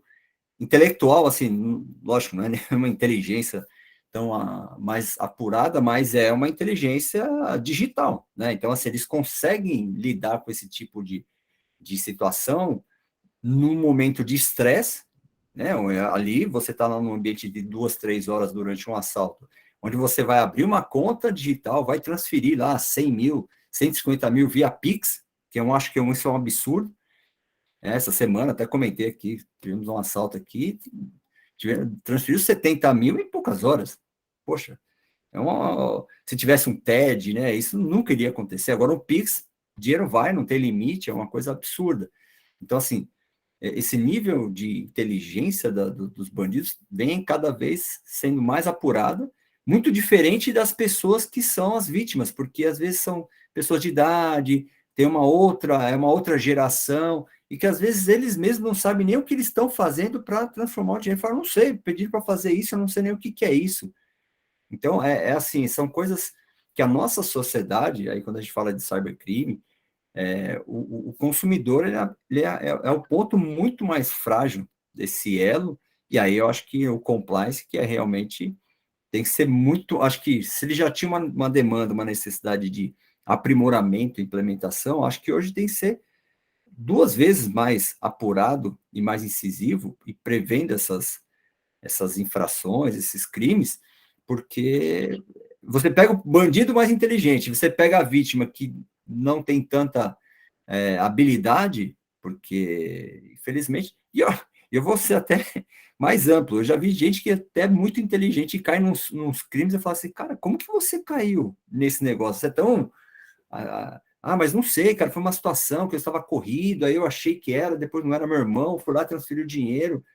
Speaker 1: intelectual, assim, lógico, não é nenhuma inteligência tão mais apurada, mas é uma inteligência digital, né? Então, assim, eles conseguem lidar com esse tipo de situação num momento de estresse, né? Ali você está num ambiente de 2, 3 horas durante um assalto, onde você vai abrir uma conta digital, vai transferir lá 100 mil, 150 mil via Pix, que eu acho que isso é um absurdo. Essa semana até comentei aqui, tivemos um assalto aqui, transferiu 70 mil em poucas horas. Poxa, Se tivesse um TED, né, isso nunca iria acontecer. Agora, o Pix, dinheiro vai, não tem limite, é uma coisa absurda. Então, assim, esse nível de inteligência dos bandidos vem cada vez sendo mais apurado, muito diferente das pessoas que são as vítimas, porque às vezes são pessoas de idade, tem uma outra geração, e que às vezes eles mesmos não sabem nem o que eles estão fazendo para transformar o dinheiro. Falam, não sei, pediram para fazer isso, eu não sei nem o que é isso. Então, assim, são coisas que a nossa sociedade, aí quando a gente fala de cybercrime, o consumidor é o ponto muito mais frágil desse elo, e aí eu acho que o compliance, que é realmente, tem que ser muito, acho que se ele já tinha uma demanda, uma necessidade de aprimoramento, implementação, acho que hoje tem que ser 2 vezes mais apurado e mais incisivo, e prevendo essas infrações, esses crimes, porque você pega o bandido mais inteligente, você pega a vítima que não tem tanta habilidade, porque, infelizmente, e eu vou ser até mais amplo, eu já vi gente que é até muito inteligente e cai nos crimes e fala assim, cara, como que você caiu nesse negócio? Você é tão... mas não sei, cara, foi uma situação que eu estava corrido, aí eu achei que era, depois não era meu irmão, fui lá, transferi o dinheiro,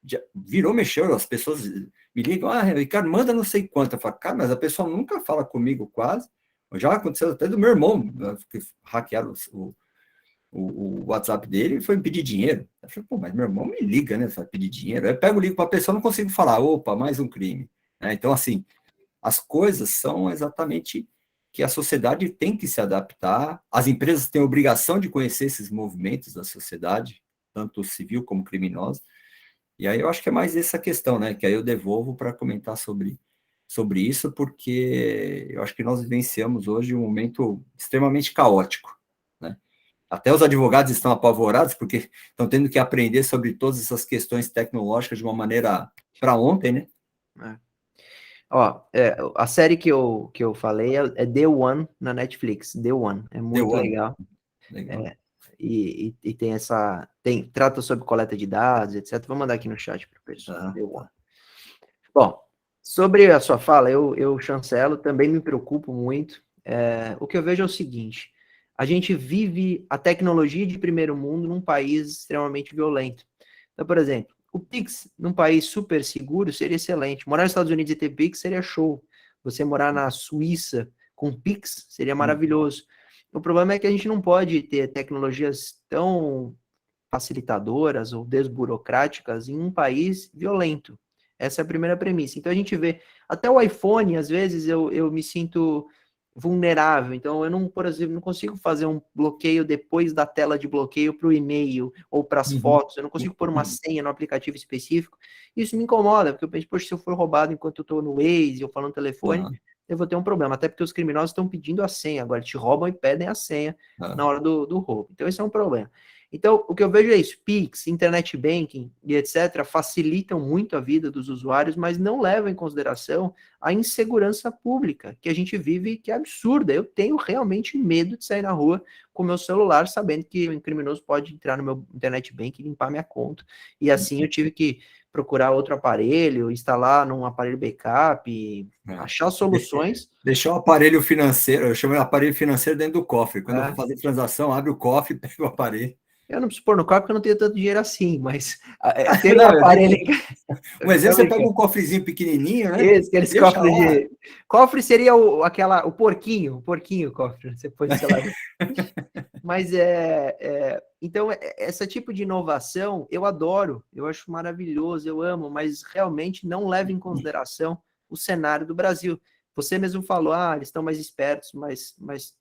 Speaker 1: já virou, mexeu, as pessoas me ligam, Ricardo, manda não sei quanto. Eu falo, cara, mas a pessoa nunca fala comigo quase. Já aconteceu até do meu irmão, que hackearam o WhatsApp dele e foi pedir dinheiro. Eu falei, pô, mas meu irmão me liga, né? Vai pedir dinheiro. Aí eu pego o ligo para a pessoa, não consigo falar, opa, mais um crime. Então, assim, as coisas são exatamente que a sociedade tem que se adaptar, as empresas têm a obrigação de conhecer esses movimentos da sociedade, tanto civil como criminosa. E aí eu acho que é mais essa questão, né? Que aí eu devolvo para comentar sobre isso, porque eu acho que nós vivenciamos hoje um momento extremamente caótico, né? Até os advogados estão apavorados, porque estão tendo que aprender sobre todas essas questões tecnológicas de uma maneira para ontem, né?
Speaker 2: Ó, a série que eu falei é The One na Netflix. The One. É muito legal.
Speaker 1: Legal.
Speaker 2: E tem trata sobre coleta de dados, etc. Vou mandar aqui no chat para o pessoal. The One. Bom, sobre a sua fala, eu chancelo, também me preocupo muito. O que eu vejo é o seguinte: a gente vive a tecnologia de primeiro mundo num país extremamente violento. Então, por exemplo, o Pix num país super seguro seria excelente. Morar nos Estados Unidos e ter Pix seria show. Você morar na Suíça com Pix seria maravilhoso. O problema é que a gente não pode ter tecnologias tão facilitadoras ou desburocráticas em um país violento. Essa é a primeira premissa. Então a gente vê, até o iPhone, às vezes eu me sinto vulnerável. Então eu não, por exemplo, não consigo fazer um bloqueio depois da tela de bloqueio para o e-mail ou para as fotos. Eu não consigo pôr uma senha no aplicativo específico. Isso me incomoda, porque eu penso, poxa, se eu for roubado enquanto eu estou no Waze ou falando no telefone, eu vou ter um problema. Até porque os criminosos estão pedindo a senha. Agora te roubam e pedem a senha na hora do roubo. Então esse é um problema. Então, o que eu vejo é isso, Pix, Internet Banking e etc., facilitam muito a vida dos usuários, mas não levam em consideração a insegurança pública que a gente vive, que é absurda. Eu tenho realmente medo de sair na rua com meu celular, sabendo que o criminoso pode entrar no meu Internet Banking e limpar minha conta. E assim eu tive que procurar outro aparelho, instalar num aparelho backup, achar soluções.
Speaker 1: Deixar o aparelho financeiro, eu chamo de aparelho financeiro dentro do cofre. Quando eu vou fazer transação, abre o cofre, pega o aparelho.
Speaker 2: Eu não preciso pôr no cofre porque eu não tenho tanto dinheiro assim, mas ter um aparelho...
Speaker 1: Um exemplo, você pega um cofrezinho pequenininho, né?
Speaker 2: Isso, aqueles cofres de... Cofre seria o porquinho cofre, você põe, sei lá. Mas então, esse tipo de inovação eu adoro, eu acho maravilhoso, eu amo, mas realmente não leva em consideração o cenário do Brasil. Você mesmo falou, eles estão mais espertos, mais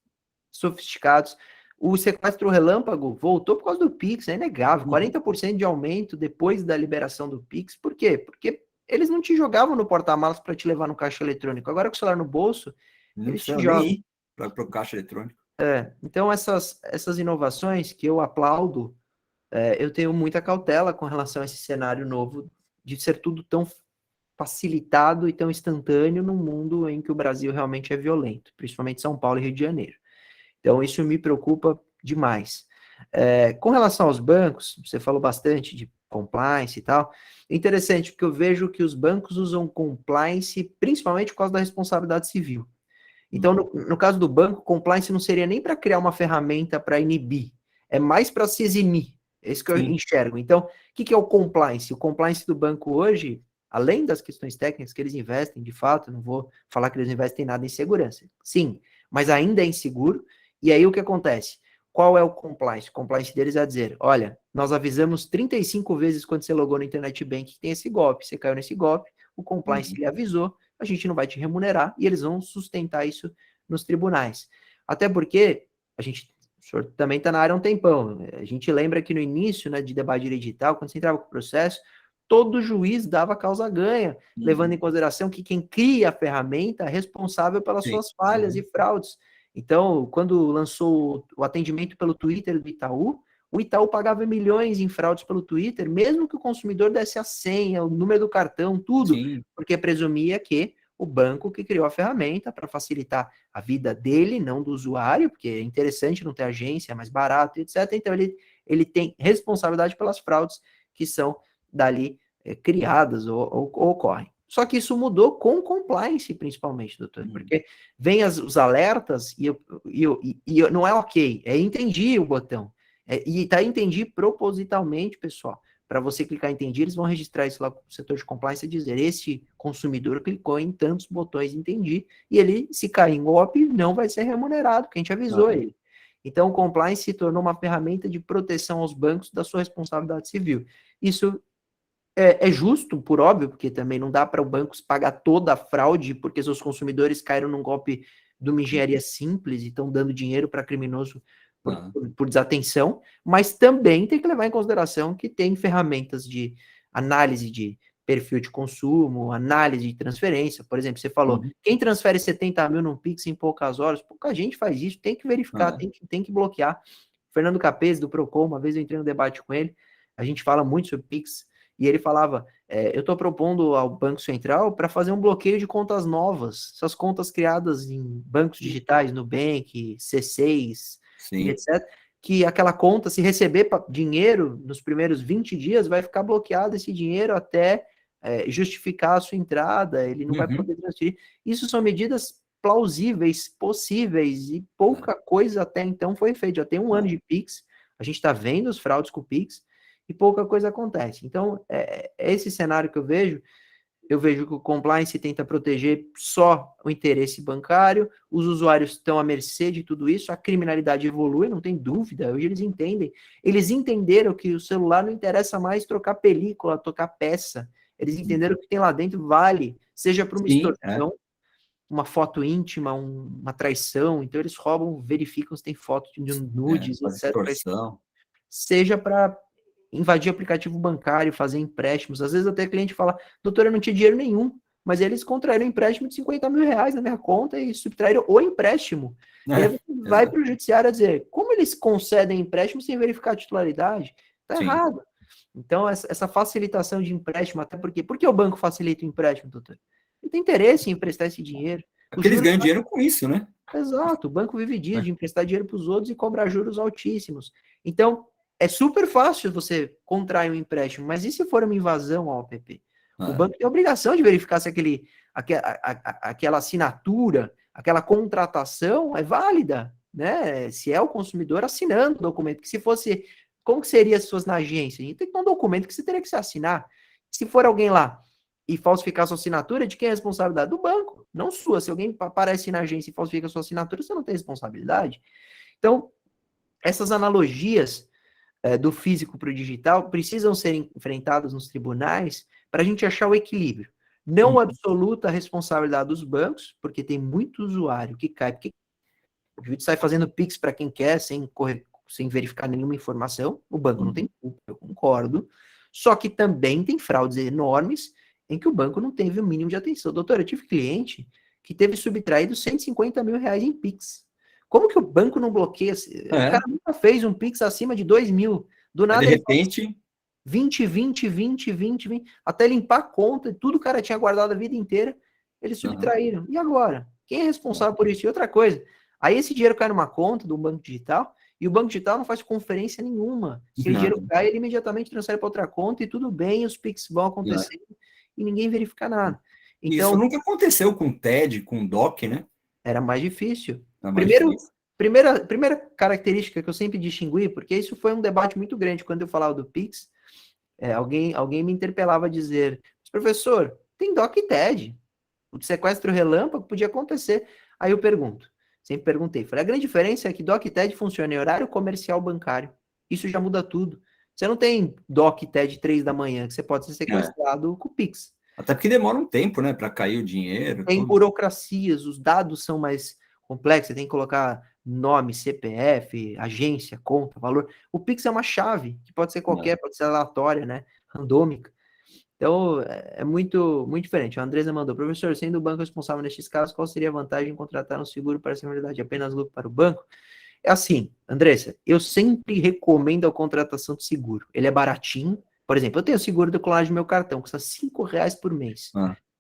Speaker 2: sofisticados. O sequestro relâmpago voltou por causa do Pix, é inegável. 40% de aumento depois da liberação do Pix. Por quê? Porque eles não te jogavam no porta-malas para te levar no caixa eletrônico. Agora com o celular no bolso, eles te jogam.
Speaker 1: Para o caixa eletrônico.
Speaker 2: Então, essas inovações que eu aplaudo, eu tenho muita cautela com relação a esse cenário novo de ser tudo tão facilitado e tão instantâneo num mundo em que o Brasil realmente é violento, principalmente São Paulo e Rio de Janeiro. Então, isso me preocupa demais. Com relação aos bancos, você falou bastante de compliance e tal. Interessante, porque eu vejo que os bancos usam compliance principalmente por causa da responsabilidade civil. Então, no caso do banco, compliance não seria nem para criar uma ferramenta para inibir, é mais para se eximir. É isso que eu enxergo. Então, o que é o compliance? O compliance do banco hoje, além das questões técnicas que eles investem, de fato, não vou falar que eles investem nada em segurança. Sim, mas ainda é inseguro. E aí o que acontece? Qual é o compliance? O compliance deles é dizer, olha, nós avisamos 35 vezes quando você logou no Internet Bank que tem esse golpe, você caiu nesse golpe, o compliance lhe avisou, a gente não vai te remunerar, e eles vão sustentar isso nos tribunais. Até porque, o senhor também está na área há um tempão, a gente lembra que no início, né, de debate de direito digital, quando você entrava com o processo, todo juiz dava causa ganha, levando em consideração que quem cria a ferramenta é responsável pelas suas falhas e fraudes. Então, quando lançou o atendimento pelo Twitter do Itaú, o Itaú pagava milhões em fraudes pelo Twitter, mesmo que o consumidor desse a senha, o número do cartão, tudo, porque presumia que o banco que criou a ferramenta para facilitar a vida dele, não do usuário, porque é interessante não ter agência, é mais barato, etc. Então, ele tem responsabilidade pelas fraudes que são dali criadas ou ocorrem. Só que isso mudou com compliance, principalmente, doutor, porque vem os alertas e não é ok, é entendi o botão. E tá entendi propositalmente, pessoal. Para você clicar em entendi, eles vão registrar isso lá com o setor de compliance e dizer, este consumidor clicou em tantos botões entendi, e ele, se cair em golpe, não vai ser remunerado, porque a gente avisou ele. Então, o compliance se tornou uma ferramenta de proteção aos bancos da sua responsabilidade civil. Isso é justo, por óbvio, porque também não dá para o banco pagar toda a fraude, porque seus consumidores caíram num golpe de uma engenharia simples e estão dando dinheiro para criminoso por desatenção, mas também tem que levar em consideração que tem ferramentas de análise de perfil de consumo, análise de transferência. Por exemplo, você falou, quem transfere 70 mil num Pix em poucas horas, pouca gente faz isso, tem que verificar, tem que bloquear. Fernando Capese, do Procon, uma vez eu entrei no debate com ele, a gente fala muito sobre Pix, e ele falava, eu estou propondo ao Banco Central para fazer um bloqueio de contas novas, essas contas criadas em bancos digitais, Nubank, C6, e etc., que aquela conta, se receber dinheiro nos primeiros 20 dias, vai ficar bloqueado esse dinheiro até justificar a sua entrada, ele não vai poder transferir. Isso são medidas plausíveis, possíveis, e pouca coisa até então foi feita. Já tem um ano de Pix, a gente está vendo os fraudes com o Pix, e pouca coisa acontece. Então, esse cenário que eu vejo que o compliance tenta proteger só o interesse bancário, os usuários estão à mercê de tudo isso, a criminalidade evolui, não tem dúvida, hoje eles entenderam que o celular não interessa mais trocar película, trocar peça, eles entenderam que tem lá dentro vale, seja para uma extorsão, uma foto íntima, uma traição, então eles roubam, verificam se tem foto de nudes, etc. Seja para invadir aplicativo bancário, fazer empréstimos. Às vezes até o cliente fala, doutor, eu não tinha dinheiro nenhum, mas eles contraíram um empréstimo de 50 mil reais na minha conta e subtraíram o empréstimo. E aí você vai para o judiciário a dizer, como eles concedem empréstimo sem verificar a titularidade? Está errado. Então, essa facilitação de empréstimo, até porque... Por que o banco facilita o empréstimo, doutor? Ele tem interesse em emprestar esse dinheiro.
Speaker 1: Porque eles ganham dinheiro com isso, né?
Speaker 2: Exato. O banco vive disso, de emprestar dinheiro para os outros e cobrar juros altíssimos. Então, é super fácil você contrair um empréstimo, mas e se for uma invasão ao OPP? O banco tem a obrigação de verificar se aquela assinatura, aquela contratação é válida, né? Se é o consumidor assinando o documento, que se fosse... Como que seria se fosse na agência? A gente tem que ter um documento que você teria que se assinar. Se for alguém lá e falsificar sua assinatura, de quem é a responsabilidade? Do banco, não sua. Se alguém aparece na agência e falsifica sua assinatura, você não tem responsabilidade. Então, essas analogias do físico para o digital precisam ser enfrentadas nos tribunais para a gente achar o equilíbrio. Não absoluta responsabilidade dos bancos, porque tem muito usuário que cai, porque o juiz sai fazendo Pix para quem quer, sem verificar nenhuma informação, o banco não tem culpa, eu concordo, só que também tem fraudes enormes em que o banco não teve o mínimo de atenção. Doutor, eu tive cliente que teve subtraído 150 mil reais em Pix. Como que o banco não bloqueia? O cara nunca fez um Pix acima de 2 mil. Do nada,
Speaker 1: de repente...
Speaker 2: 20, até limpar a conta, tudo o cara tinha guardado a vida inteira, eles subtraíram. E agora? Quem é responsável por isso? E outra coisa, aí esse dinheiro cai numa conta do banco digital, E o banco digital não faz conferência nenhuma. Se o dinheiro cai, ele imediatamente transfere para outra conta e tudo bem, os PIX vão acontecendo e ninguém verifica nada. Então,
Speaker 1: isso nunca aconteceu com o TED, com o DOC, né?
Speaker 2: era mais difícil.
Speaker 1: Era mais difícil.
Speaker 2: Primeira característica que eu sempre distingui, porque isso foi um debate muito grande quando eu falava do PIX, alguém me interpelava a dizer, professor, tem DOC e TED. O sequestro relâmpago podia acontecer. Aí eu sempre perguntei, falei, a grande diferença é que DOC e TED funciona em horário comercial bancário. Isso já muda tudo. Você não tem DOC e TED 3 da manhã, que você pode ser sequestrado com o PIX.
Speaker 1: Até porque demora um tempo, né, para cair o dinheiro.
Speaker 2: Tem burocracias, os dados são mais complexos, você tem que colocar nome, CPF, agência, conta, valor. O Pix é uma chave, que pode ser qualquer, pode ser aleatória, né, randômica. Então, é muito, muito diferente. A Andresa mandou, professor, sendo o banco responsável nestes casos, qual seria a vantagem em contratar um seguro para essa realidade? Apenas lucro para o banco? É assim, Andressa, eu sempre recomendo a contratação de seguro. Ele é baratinho. Por exemplo, eu tenho seguro de clonagem do meu cartão, custa R$5 por mês.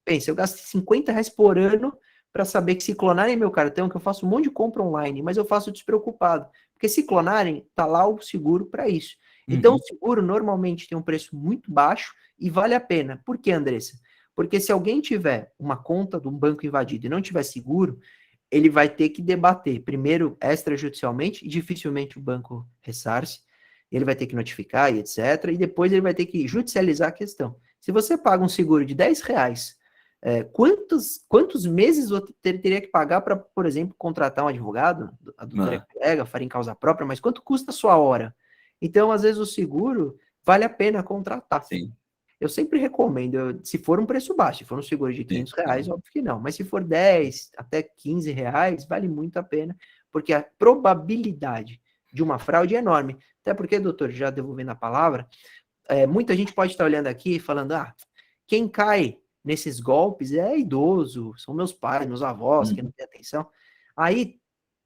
Speaker 2: Pensa, eu gasto R$50 por ano para saber que se clonarem meu cartão, que eu faço um monte de compra online, mas eu faço despreocupado. Porque se clonarem, tá lá o seguro para isso. Então, o seguro normalmente tem um preço muito baixo e vale a pena. Por que, Andressa? Porque se alguém tiver uma conta de um banco invadido e não tiver seguro, ele vai ter que debater, primeiro, extrajudicialmente, e dificilmente o banco ressarce, ele vai ter que notificar e etc., e depois ele vai ter que judicializar a questão. Se você paga um seguro de R$10, quantos meses você teria que pagar para, por exemplo, contratar um advogado? A doutora é colega, faria em causa própria, mas quanto custa a sua hora? Então, às vezes, o seguro vale a pena contratar.
Speaker 1: Sim.
Speaker 2: Eu sempre recomendo, se for um preço baixo, se for um seguro de R$500, óbvio que não. Mas se for 10 até R$15, vale muito a pena, porque a probabilidade de uma fraude é enorme. Até porque, doutor, já devolvendo a palavra, muita gente pode estar olhando aqui e falando, quem cai nesses golpes é idoso, são meus pais, meus avós, que não têm atenção. Aí,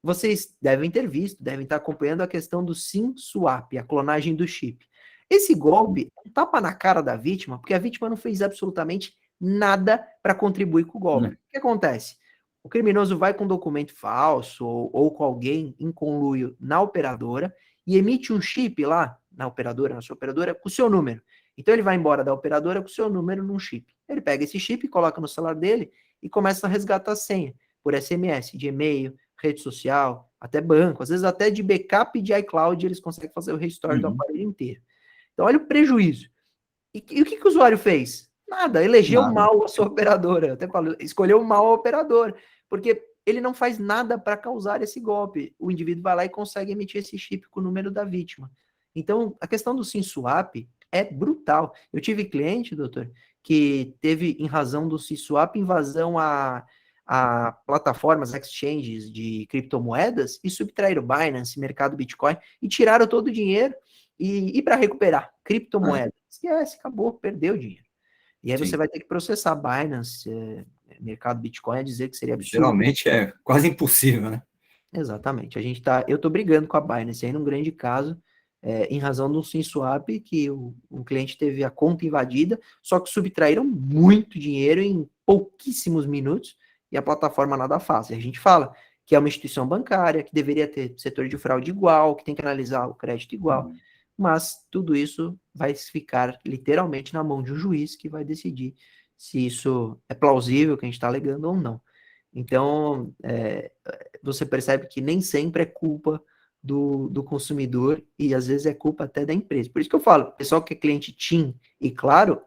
Speaker 2: vocês devem ter visto, devem estar acompanhando a questão do SIM swap, a clonagem do chip. Esse golpe é um tapa na cara da vítima, porque a vítima não fez absolutamente nada para contribuir com o golpe. O que acontece? O criminoso vai com um documento falso ou com alguém em conluio na operadora e emite um chip lá na operadora, na sua operadora, com o seu número. Então ele vai embora da operadora com o seu número num chip. Ele pega esse chip, coloca no celular dele e começa a resgatar a senha por SMS, de e-mail, rede social, até banco, às vezes até de backup de iCloud eles conseguem fazer o restore do aparelho inteiro. Então, olha o prejuízo. E o que o usuário fez? Nada, elegeu mal a sua operadora. Eu até falo, escolheu mal a operadora, porque ele não faz nada para causar esse golpe. O indivíduo vai lá e consegue emitir esse chip com o número da vítima. Então, a questão do SIM swap é brutal. Eu tive cliente, doutor, que teve, em razão do SIM swap, invasão a plataformas, exchanges de criptomoedas e subtraíram Binance, mercado Bitcoin e tiraram todo o dinheiro. E para recuperar criptomoeda, esquece, acabou, perdeu o dinheiro. E aí você vai ter que processar Binance, mercado Bitcoin, a dizer que seria absurdo.
Speaker 1: Geralmente é quase impossível, né?
Speaker 2: Exatamente. Eu estou brigando com a Binance aí num grande caso, em razão do SIM swap, que o cliente teve a conta invadida, só que subtraíram muito dinheiro em pouquíssimos minutos e a plataforma nada faz. E a gente fala que é uma instituição bancária, que deveria ter setor de fraude igual, que tem que analisar o crédito igual. Mas tudo isso vai ficar literalmente na mão de um juiz que vai decidir se isso é plausível, que a gente está alegando ou não. Então, você percebe que nem sempre é culpa do consumidor e às vezes é culpa até da empresa. Por isso que eu falo, pessoal que é cliente TIM e Claro,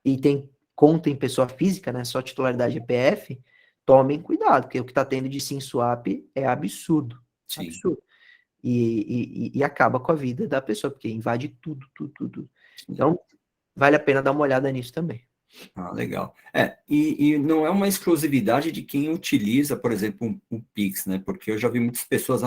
Speaker 2: e tem conta em pessoa física, né, só titularidade EPF, tomem cuidado, porque o que está tendo de SIM swap é absurdo.
Speaker 1: Sim.
Speaker 2: Absurdo. E acaba com a vida da pessoa, porque invade tudo. Então, vale a pena dar uma olhada nisso também.
Speaker 1: Legal. E não é uma exclusividade de quem utiliza, por exemplo, um Pix, né? Porque eu já vi muitas pessoas,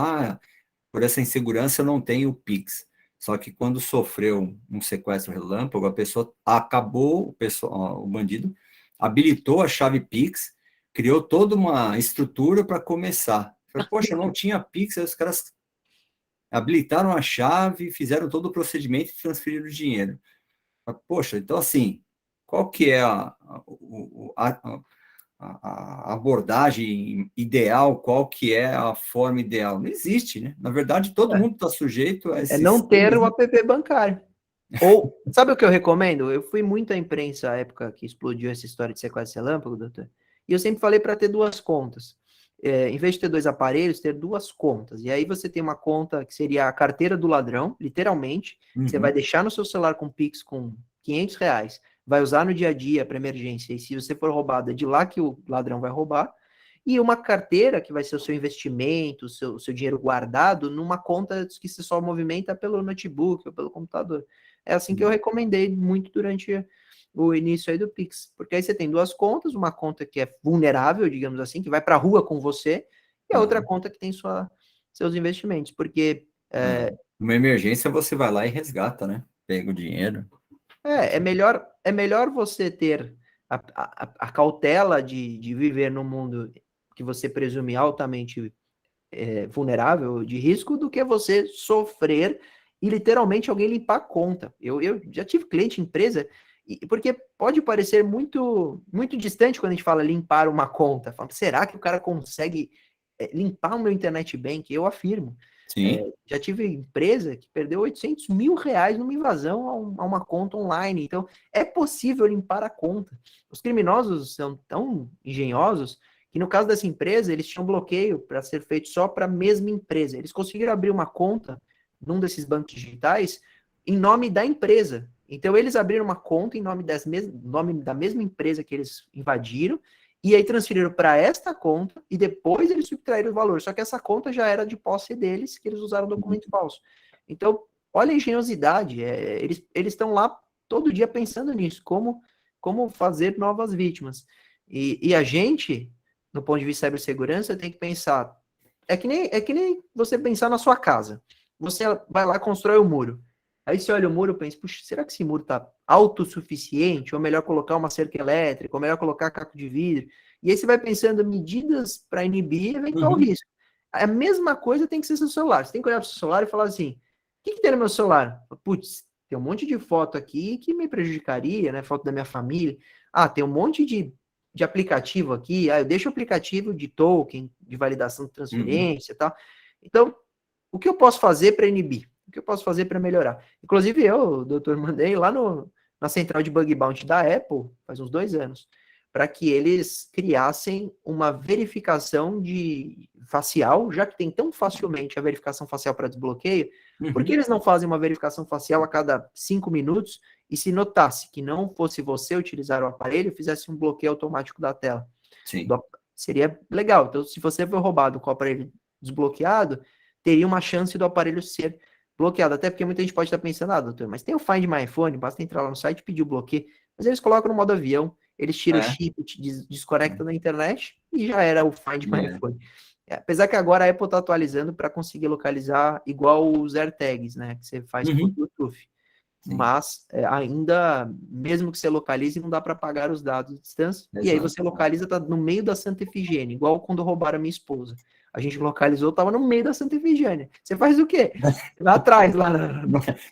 Speaker 1: por essa insegurança eu não tenho o Pix. Só que quando sofreu um sequestro relâmpago, a pessoa acabou, o bandido habilitou a chave Pix, criou toda uma estrutura para começar. Falei, poxa, eu não tinha Pix, aí os caras habilitaram a chave, fizeram todo o procedimento e transferiram o dinheiro. Poxa, então assim, qual que é a abordagem ideal, qual que é a forma ideal. Não existe, né? Na verdade, todo mundo está sujeito a
Speaker 2: É
Speaker 1: esses
Speaker 2: não ter
Speaker 1: sistemas,
Speaker 2: o
Speaker 1: né?
Speaker 2: app bancário. Ou, sabe o que eu recomendo? Eu fui muito à imprensa na época que explodiu essa história de sequestro relâmpago, doutor. E eu sempre falei para ter duas contas. Em vez de ter dois aparelhos, ter duas contas. E aí você tem uma conta que seria a carteira do ladrão, literalmente. Você vai deixar no seu celular com Pix com R$ 500, vai usar no dia a dia para emergência. E se você for roubado, é de lá que o ladrão vai roubar. E uma carteira que vai ser o seu investimento, o seu dinheiro guardado, numa conta que se só movimenta pelo notebook ou pelo computador. É assim que eu recomendei muito durante o início aí do Pix. Porque aí você tem duas contas, uma conta que é vulnerável, digamos assim, que vai para a rua com você, e a outra conta que tem seus investimentos. Porque
Speaker 1: Uma emergência, você vai lá e resgata, né? Pega o dinheiro.
Speaker 2: é melhor você ter a cautela de viver num mundo que você presume altamente vulnerável, de risco, do que você sofrer e literalmente alguém limpar a conta. Eu já tive cliente em empresa, porque pode parecer muito, muito distante quando a gente fala limpar uma conta. Fala, será que o cara consegue limpar o meu internet bank? Eu afirmo.
Speaker 1: Sim.
Speaker 2: Já tive empresa que perdeu R$ 800 mil numa invasão a uma conta online. Então, é possível limpar a conta. Os criminosos são tão engenhosos que, no caso dessa empresa, eles tinham bloqueio para ser feito só para a mesma empresa. Eles conseguiram abrir uma conta num desses bancos digitais em nome da empresa. Então, eles abriram uma conta em nome da mesma empresa que eles invadiram, e aí transferiram para esta conta, e depois eles subtraíram o valor. Só que essa conta já era de posse deles, que eles usaram documento falso. Então, olha a engenhosidade. Eles estão lá todo dia pensando nisso, como fazer novas vítimas. E a gente, no ponto de vista de cibersegurança, tem que pensar. É que nem você pensar na sua casa. Você vai lá e constrói o muro. Aí você olha o muro e pensa, puxa, será que esse muro está autossuficiente? Ou melhor colocar uma cerca elétrica? Ou melhor colocar caco de vidro? E aí você vai pensando medidas para inibir eventual risco. A mesma coisa tem que ser seu celular. Você tem que olhar para o seu celular e falar assim, o que tem no meu celular? Putz, tem um monte de foto aqui que me prejudicaria, né? Foto da minha família. Ah, tem um monte de aplicativo aqui. Ah, eu deixo o aplicativo de token, de validação de transferência e tal. Então, o que eu posso fazer para inibir? O que eu posso fazer para melhorar? Inclusive eu, doutor, mandei lá na central de bug bounty da Apple, faz uns 2 anos, para que eles criassem uma verificação de facial, já que tem tão facilmente a verificação facial para desbloqueio, por que eles não fazem uma verificação facial a cada 5 minutos e se notasse que não fosse você utilizar o aparelho, fizesse um bloqueio automático da tela?
Speaker 1: Sim.
Speaker 2: Seria legal. Então, se você for roubado com o aparelho desbloqueado, teria uma chance do aparelho ser bloqueado. Até porque muita gente pode estar pensando, doutor, mas tem o Find My iPhone, basta entrar lá no site e pedir o bloqueio. Mas eles colocam no modo avião, eles tiram o chip, desconectam da internet e já era o Find My iPhone. Apesar que agora a Apple está atualizando para conseguir localizar igual os AirTags, né? Que você faz por Bluetooth. Sim. Mas ainda, mesmo que você localize, não dá para apagar os dados de distância. Exato. E aí você localiza, tá no meio da Santa Efigênia, igual quando roubaram a minha esposa. A gente localizou, tava no meio da Santa Efigênia. Você faz o quê? Lá atrás, lá.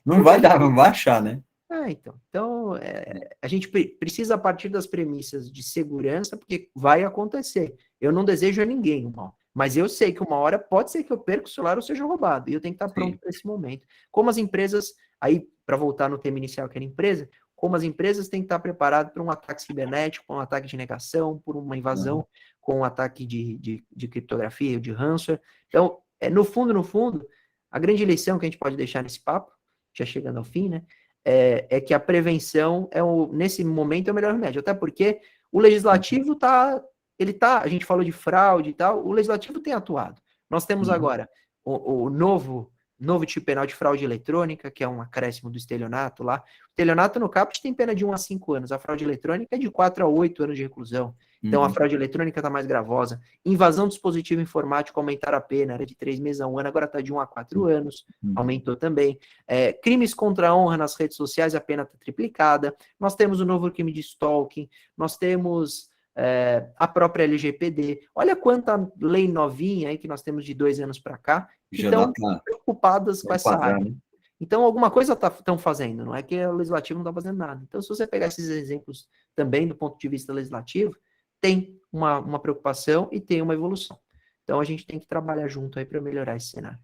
Speaker 1: Não vai dar, não vai achar, né?
Speaker 2: Então a gente precisa partir das premissas de segurança, porque vai acontecer. Eu não desejo a ninguém o mal, mas eu sei que uma hora pode ser que eu perca o celular ou seja roubado, e eu tenho que estar pronto para esse momento. Como as empresas, aí para voltar no tema inicial que era empresa, como as empresas têm que estar preparadas para um ataque cibernético, para um ataque de negação, por uma invasão, com um ataque de criptografia, de ransomware. Então, no fundo, a grande lição que a gente pode deixar nesse papo, já chegando ao fim, né? É que a prevenção nesse momento é o melhor remédio, até porque o legislativo a gente falou de fraude e tal, o legislativo tem atuado. Nós temos agora o novo tipo penal de fraude eletrônica, que é um acréscimo do estelionato lá. O estelionato no caput tem pena de 1 a 5 anos, a fraude eletrônica é de 4 a 8 anos de reclusão. Então, a fraude eletrônica está mais gravosa. Invasão do dispositivo informático aumentaram a pena, era de 3 meses a 1 ano, agora está de 1 a 4 anos, aumentou também. Crimes contra a honra nas redes sociais, a pena está triplicada. Nós temos o novo crime de stalking, nós temos a própria LGPD. Olha quanta lei novinha aí que nós temos de 2 anos para cá, que estão preocupadas com essa área. Né? Então, alguma coisa estão fazendo, não é que o legislativo não está fazendo nada. Então, se você pegar esses exemplos também do ponto de vista legislativo, tem uma preocupação e tem uma evolução. Então, a gente tem que trabalhar junto aí para melhorar esse cenário.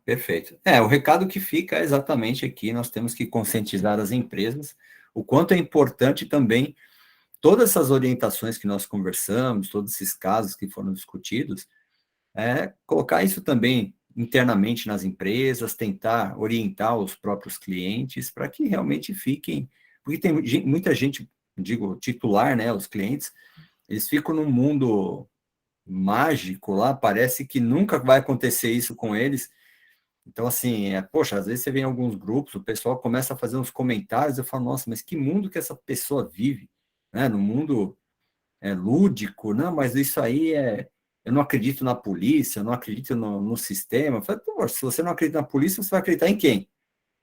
Speaker 1: Perfeito. O recado que fica é exatamente aqui, nós temos que conscientizar as empresas o quanto é importante também todas essas orientações que nós conversamos, todos esses casos que foram discutidos, colocar isso também internamente nas empresas, tentar orientar os próprios clientes para que realmente fiquem, porque tem muita gente, digo, titular, né, os clientes, eles ficam num mundo mágico lá, parece que nunca vai acontecer isso com eles. Então, assim, poxa, às vezes você vê em alguns grupos, o pessoal começa a fazer uns comentários, eu falo, nossa, mas que mundo que essa pessoa vive, né? No mundo lúdico, não, mas isso aí eu não acredito na polícia, eu não acredito no sistema. Eu falei, pô, se você não acredita na polícia, você vai acreditar em quem?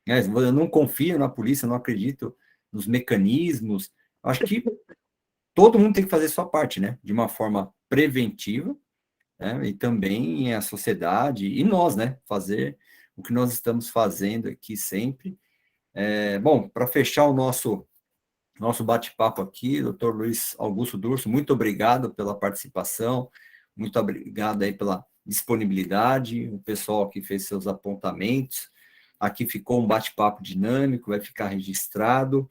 Speaker 1: Eu não confio na polícia, eu não acredito nos mecanismos. Acho que todo mundo tem que fazer sua parte, né? De uma forma preventiva, né? E também a sociedade e nós, né? Fazer o que nós estamos fazendo aqui sempre. Bom, para fechar o nosso bate-papo aqui, doutor Luiz Augusto Durso, muito obrigado pela participação, muito obrigado aí pela disponibilidade, o pessoal que fez seus apontamentos. Aqui ficou um bate-papo dinâmico, vai ficar registrado.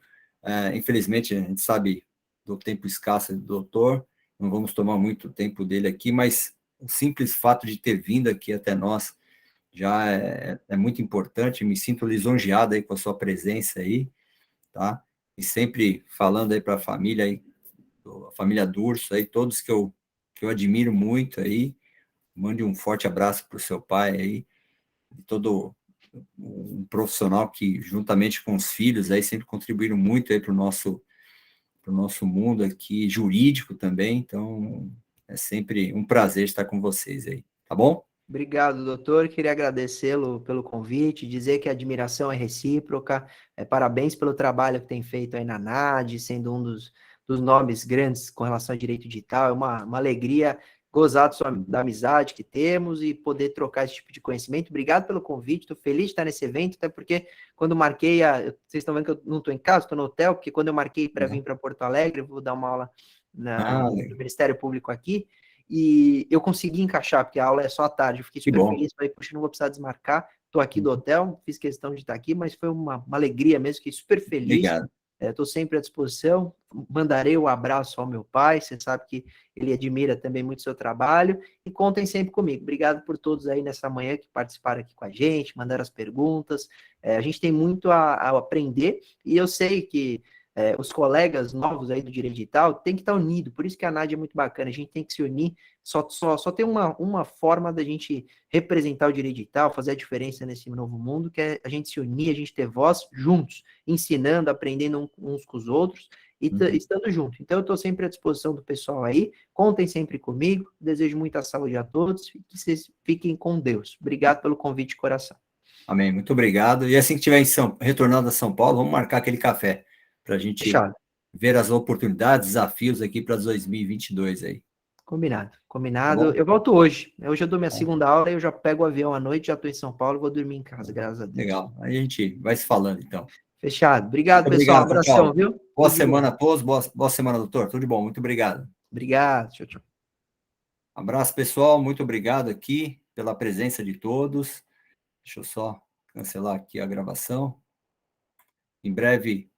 Speaker 1: Infelizmente, a gente sabe do tempo escasso do doutor, não vamos tomar muito tempo dele aqui, mas o simples fato de ter vindo aqui até nós já é muito importante, me sinto lisonjeado aí com a sua presença aí, tá? E sempre falando aí para a família Durso aí, todos que eu admiro muito aí, mande um forte abraço para o seu pai aí, e todo um profissional que, juntamente com os filhos, aí sempre contribuíram muito aí para o nosso mundo aqui, jurídico também, então é sempre um prazer estar com vocês aí, tá bom?
Speaker 2: Obrigado, doutor. Queria agradecê-lo pelo convite, dizer que a admiração é recíproca. Parabéns pelo trabalho que tem feito aí na NAD, sendo um dos nomes grandes com relação ao direito digital. É uma alegria gozar da amizade que temos e poder trocar esse tipo de conhecimento. Obrigado pelo convite. Estou feliz de estar nesse evento, até porque quando marquei, vocês estão vendo que eu não estou em casa, estou no hotel, porque quando eu marquei para vir para Porto Alegre, eu vou dar uma aula no Ministério Público aqui. E eu consegui encaixar, porque a aula é só à tarde. Eu fiquei super feliz, falei, puxa, não vou precisar desmarcar. Estou aqui do hotel, fiz questão de estar aqui, mas foi uma alegria mesmo, fiquei super feliz.
Speaker 1: Obrigado.
Speaker 2: Estou sempre à disposição. Mandarei o abraço ao meu pai, você sabe que ele admira também muito o seu trabalho. E contem sempre comigo. Obrigado por todos aí nessa manhã que participaram aqui com a gente, mandaram as perguntas. A gente tem muito a aprender e eu sei que os colegas novos aí do direito digital têm que estar unidos, por isso que a NAD é muito bacana, a gente tem que se unir, só tem uma forma da gente representar o direito digital, fazer a diferença nesse novo mundo, que é a gente se unir, a gente ter voz juntos, ensinando, aprendendo uns com os outros, e estando junto. Então, eu estou sempre à disposição do pessoal aí, contem sempre comigo, desejo muita saúde a todos, e que vocês fiquem com Deus. Obrigado pelo convite de coração.
Speaker 1: Amém, muito obrigado. E assim que estiver retornando a São Paulo, vamos marcar aquele café para a gente ver as oportunidades, desafios aqui para 2022 aí.
Speaker 2: Combinado. Tá, eu volto hoje. Hoje eu dou minha segunda aula e eu já pego o avião à noite, já estou em São Paulo, vou dormir em casa, graças a Deus.
Speaker 1: Legal. Aí a gente vai se falando, então.
Speaker 2: Fechado. Obrigado, pessoal.
Speaker 1: Obrigado,
Speaker 2: abração,
Speaker 1: tchau.
Speaker 2: viu?
Speaker 1: Boa semana a todos, boa semana, doutor. Tudo de bom, muito obrigado.
Speaker 2: Obrigado. Tchau, tchau.
Speaker 1: Abraço, pessoal. Muito obrigado aqui pela presença de todos. Deixa eu só cancelar aqui a gravação. Em breve